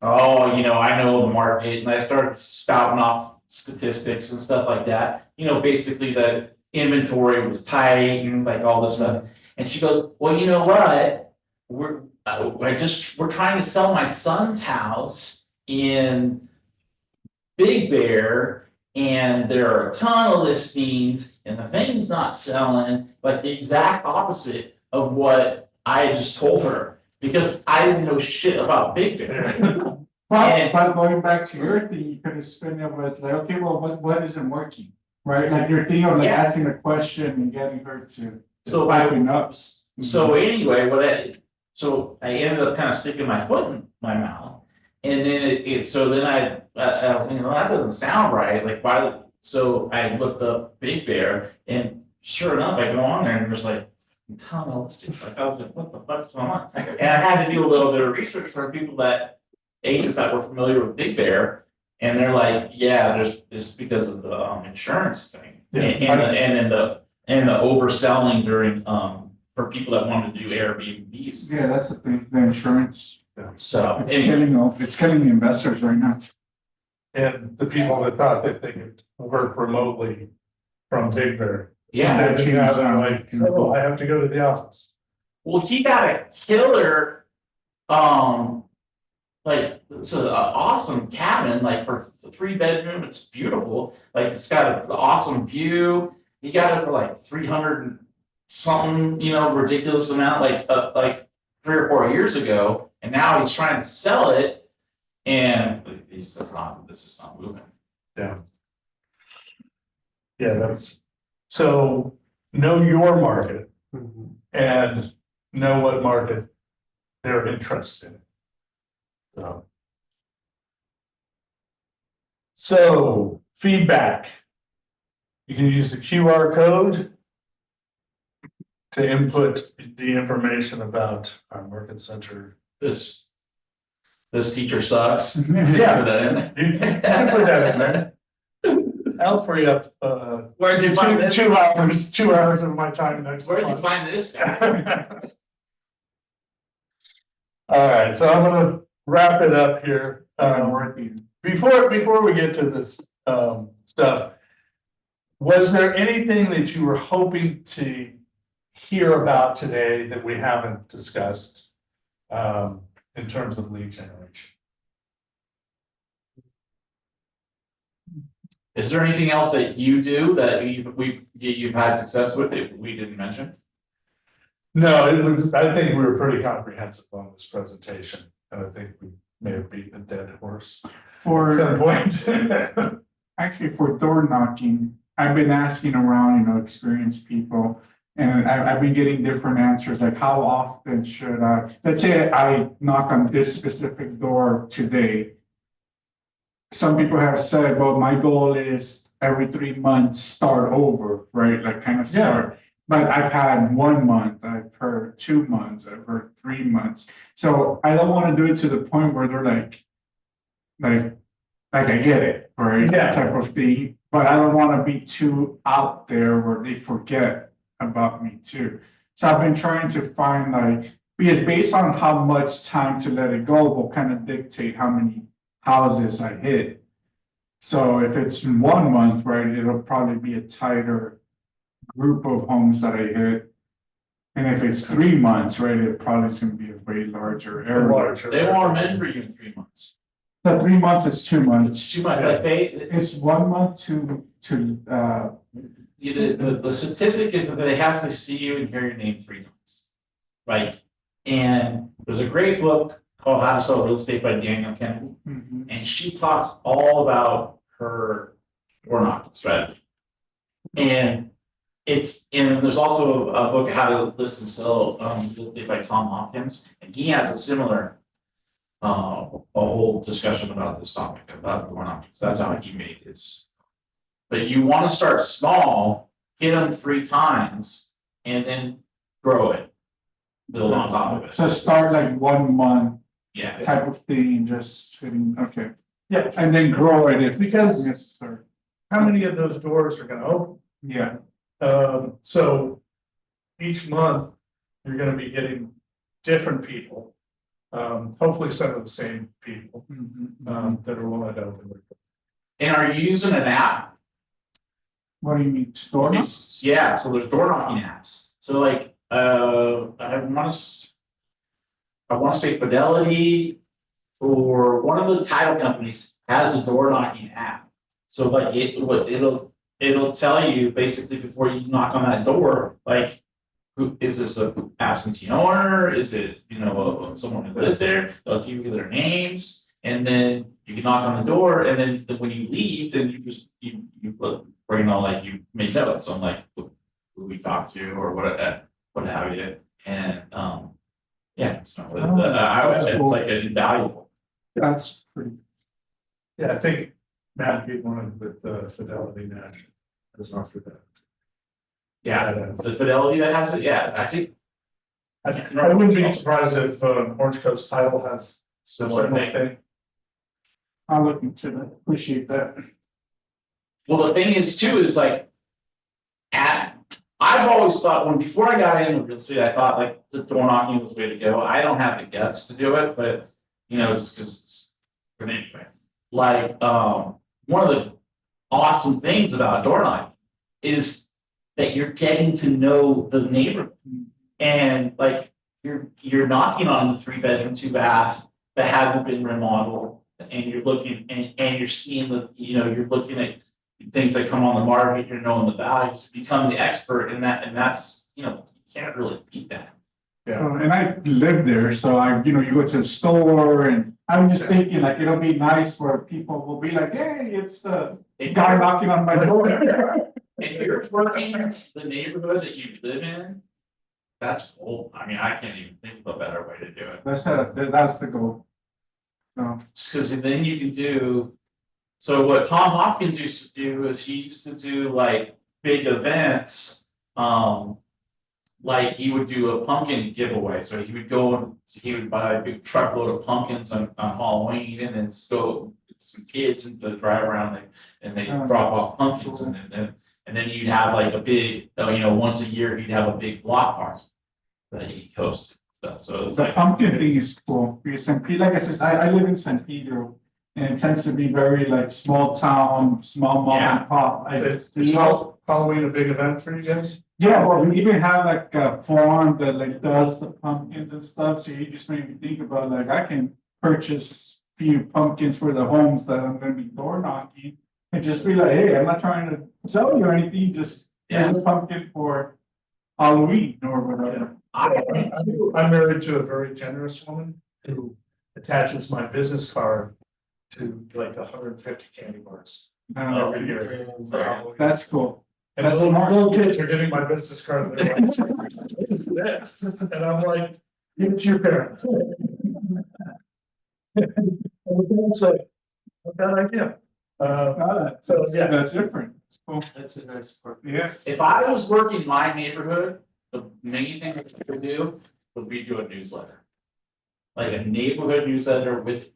I know the market, and I started spouting off statistics and stuff like that. Basically that inventory was tight and all this stuff. And she goes, well, you know what? We're trying to sell my son's house in Big Bear, and there are a ton of listings, and the thing's not selling, like the exact opposite of what I just told her, because I didn't know shit about Big Bear.
But going back to your thing, you could have spent it with okay, well, what isn't working, right? Like your thing of asking a question and getting her to
So
open up.
So anyway, So I ended up kind of sticking my foot in my mouth. And then so then I was thinking, well, that doesn't sound right, like why, so I looked up Big Bear and sure enough, I go on there and there's like, ton of listings, like I was like, what the fuck's going on? And I had to do a little bit of research for people agents that were familiar with Big Bear. And they're like, yeah, there's this because of the insurance thing.
Yeah.
And then the overselling during for people that wanted to do Airbnbs.
Yeah, that's the thing, the insurance,
So
it's
anyway,
killing the investors right now.
And the people that thought that they could work remotely from Big Bear.
yeah.
Then now they're like, oh, I have to go to the office.
Well, he got a killer, like it's an awesome cabin, like for 3 bedroom. It's beautiful. Like it's got an awesome view. He got it for like 300 and something, ridiculous amount, like 3 or 4 years ago. And now he's trying to sell it, and he's like, this is not moving.
Yeah. Yeah, that's, so know your market
Mhm.
and know what market they're interested in. So feedback. You can use the QR code to input the information about our market center.
This teacher sucks.
Yeah.
Put that in there.
You can put that in there. I'll free up
Where did you find this?
2 hours of my time next
Where did you
month.
find this guy?
All right, so I'm gonna wrap it up here. Before we get to this stuff, was there anything that you were hoping to hear about today that we haven't discussed in terms of lead generation?
Is there anything else that you do that you've had success with that we didn't mention?
No, it was, I think we were pretty comprehensive on this presentation, and I think we may have beaten a dead horse at some point.
Actually, for door knocking, I've been asking around, experienced people, and I've been getting different answers, like how often should let's say I knock on this specific door today. Some people have said, well, my goal is every 3 months, start over, right? Like kind of start. But I've had 1 month, I've heard 2 months, I've heard 3 months. So I don't want to do it to the point where they're like I get it, right?
Yeah.
Type of thing. But I don't want to be too out there where they forget about me too. So I've been trying to find because based on how much time to let it go will kind of dictate how many houses I hit. So if it's 1 month, right, it'll probably be a tighter group of homes that I hit. And if it's 3 months, right, it probably is going to be a way larger area.
They won't remember you in 3 months.
So 3 months is 2 months.
It's too much,
It's 1 month to
the statistic is that they have to see you and hear your name 3 times. Right? And there's a great book called How to Sell Real Estate by Danielle Kennedy.
Mhm.
And she talks all about her door knocking strategy. And there's also a book, How to List and Sell Real Estate by Tom Hopkins. And he has a similar a whole discussion about this topic about door knocking, because that's how he made his. But you want to start small, hit them 3 times, and then grow it. Build on top of it.
So start like 1 month
Yeah.
type of thing, just hitting, okay.
Yeah.
And then grow it if
Because-
necessary.
How many of those doors are gonna open?
Yeah.
So each month, you're gonna be getting different people. Hopefully some of the same people, that are willing to open.
And are you using an app?
What do you mean, store?
Yeah, so there's door knocking apps. So like, I want to say Fidelity or one of the title companies has a door knocking app. So like it'll tell you basically before you knock on that door, like, who is this, a absentee owner? Is it, someone who lives there? They'll give you their names, and then you can knock on the door, and then when you leave, then you just you look, or like you make notes on like who we talked to or what have you, and Yeah, it's not, I would say it's like invaluable.
That's pretty.
Yeah, I think Matt gave one with Fidelity National as an offer that.
Yeah, it's the Fidelity that has it, yeah, I think
I wouldn't be surprised if Orange Coast Title has
similar thing.
I'll look into that, appreciate that.
Well, the thing is too, is like. I've always thought before I got into real estate, I thought like the door knocking was the way to go. I don't have the guts to do it, but you know, just because but anyway. Like one of the awesome things about door knocking is that you're getting to know the neighborhood. And like you're knocking on the 3-bedroom, 2-bath that hasn't been remodeled, and you're looking and you're seeing you're looking at things that come on the market, you're knowing the values, become the expert in that, and that's you can't really beat that.
And I live there, so you go to the store, and I'm just thinking like it'll be nice where people will be like, hey, it's the guy knocking on my door.
If you're working the neighborhood that you live in, that's cool. I mean, I can't even think of a better way to do it.
That's the goal.
Because then you can do. So what Tom Hopkins used to do is he used to do like big events. Like he would do a pumpkin giveaway. So he would go and he would buy a big truckload of pumpkins on Halloween, and then go some kids to drive around and they drop off pumpkins, and then you'd have like a big, once a year he'd have a big block party that he hosted. So it's
The
like
pumpkin thing is cool because St. Pedro, like I said, I live in San Pedro, and it tends to be very like small town, small mom and pop.
Is Halloween a big event for you guys?
Yeah, well, we even have like a farm that like does the pumpkins and stuff. So you just made me think about like I can purchase few pumpkins for the homes that I'm gonna be door knocking, and just be like, hey, I'm not trying to sell you anything, just here's a pumpkin for Halloween or whatever.
I'm married to a very generous woman who attaches my business card to like 150 candy bars every year for Halloween.
That's cool.
And little kids are getting my business card, and they're like, what is this? And I'm like, give it to your parents. And the parents like, what bad idea. So yeah,
That's different. It's cool.
That's a nice part.
Yeah.
if I was working my neighborhood, the main thing I would do would be do a newsletter. Like a neighborhood newsletter with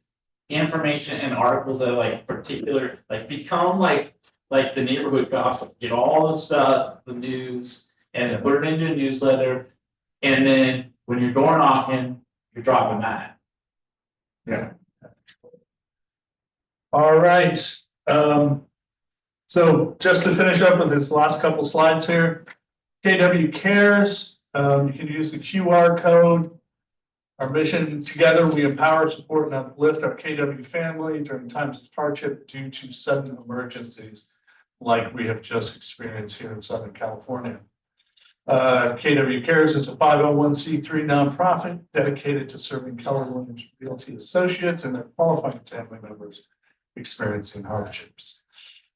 information and articles that are like particular, like become like the neighborhood gossip, get all the stuff, the news, and then put it into a newsletter. And then when you're door knocking, you're dropping that.
yeah. All right, so just to finish up with this last couple slides here. KW Cares, you can use the QR code. Our mission: together we empower, support, and uplift our KW family during times of hardship due to sudden emergencies like we have just experienced here in Southern California. KW Cares is a 501c3 nonprofit dedicated to serving Keller Williams Realty Associates and their qualifying family members experiencing hardships.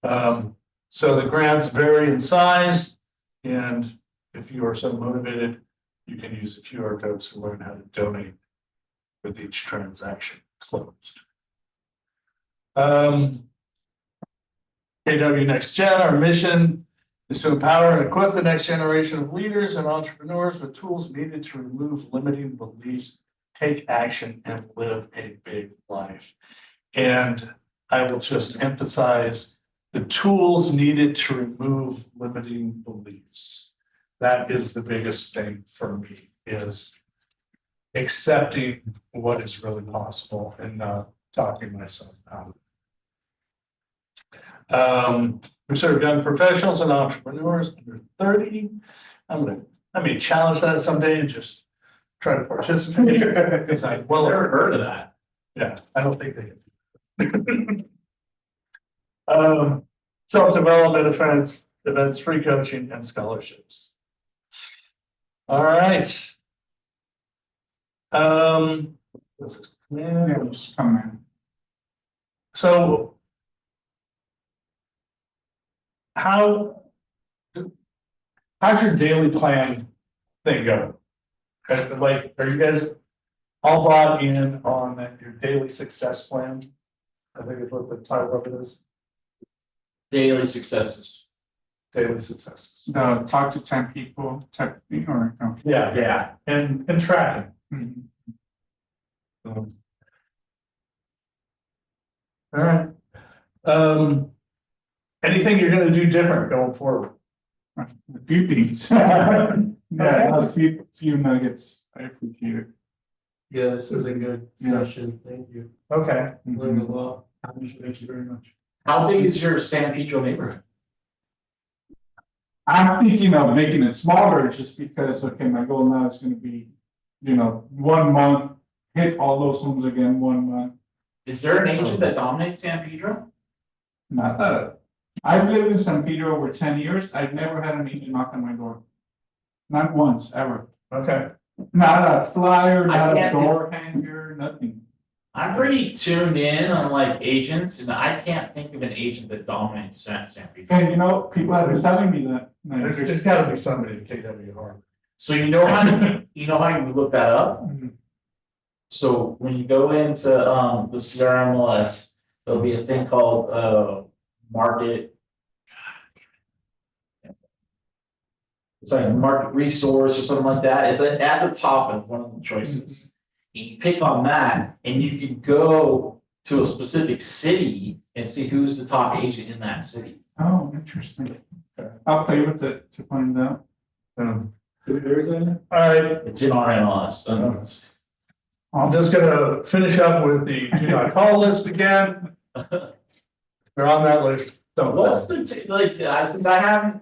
So the grants vary in size, and if you are so motivated, you can use the QR codes to learn how to donate with each transaction closed. KW Next Gen, our mission is to empower and equip the next generation of leaders and entrepreneurs with tools needed to remove limiting beliefs, take action, and live a big life. And I will just emphasize the tools needed to remove limiting beliefs. That is the biggest thing for me, is accepting what is really possible and not talking myself out of it. We serve young professionals and entrepreneurs under 30. I may challenge that someday and just try to participate because I
Never heard of that.
yeah, I don't think they can. Self-development events, free coaching, and scholarships. All right. This is
Come in.
so. How's your daily plan thing go? Like, are you guys all bought in on that your daily success plan. I think is what the title of it is,
Daily successes.
daily successes.
The talk to 10 people type thing, or no?
Yeah, and tracking.
Mhm.
All right. Anything you're gonna do different going forward?
A few things. Yeah, a few nuggets. I appreciate it.
Yeah, this is a good
Yeah.
session, thank you,
Okay,
learned a lot.
thank you very much.
How big is your San Pedro neighborhood?
I'm thinking of making it smaller just because, okay, my goal now is gonna be, 1 month, hit all those homes again, 1 month.
Is there an agent that dominates San Pedro?
Not that, I've lived in San Pedro over 10 years, I've never had an agent knock on my door. Not once, ever.
Okay,
Not a flyer,
I
not a
can't-
door hanger, nothing.
I'm pretty tuned in on like agents, and I can't think of an agent that dominates San Pedro.
And people have been telling me that.
there's gotta be somebody at KW Harbor.
So you know how you look that up? So when you go into the CRMLS, there'll be a thing called market. It's like market resource or something like that. It's at the top of one of the choices. And you pick on that, and you can go to a specific city and see who's the top agent in that city.
Oh, interesting. I'll play with it to find out.
Where is that? All right,
It's in our MLS.
I'm just gonna finish up with the do not call list again. They're on that list. Don't call.
What's the since I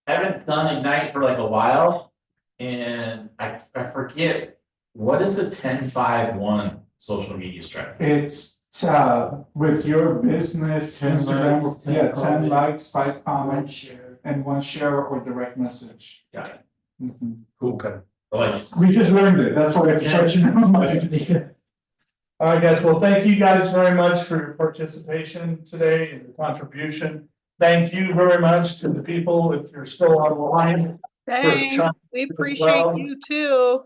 haven't done Ignite for like a while, and I forget what is the 10-5-1 social media strategy.
It's with your business,
10
Instagram,
likes, 10
10
comments,
likes, 5
One
comments,
share.
and 1 share or direct message.
Got it.
Mhm.
Okay.
I like it.
We just learned it, that's why it's fresh in our minds.
All right, guys, well, thank you guys very much for your participation today and your contribution. Thank you very much to the people, if you're still on the line.
Thanks,
Sean
we
as
appreciate
well.
you too.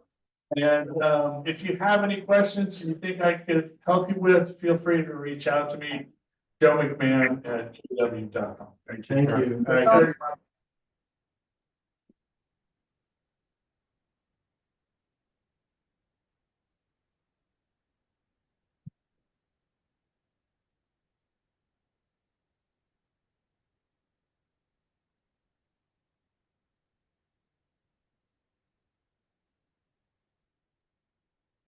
And if you have any questions you think I could help you with, feel free to reach out to me, Joe McMahon at KW.com.
Thank you.
All right, guys.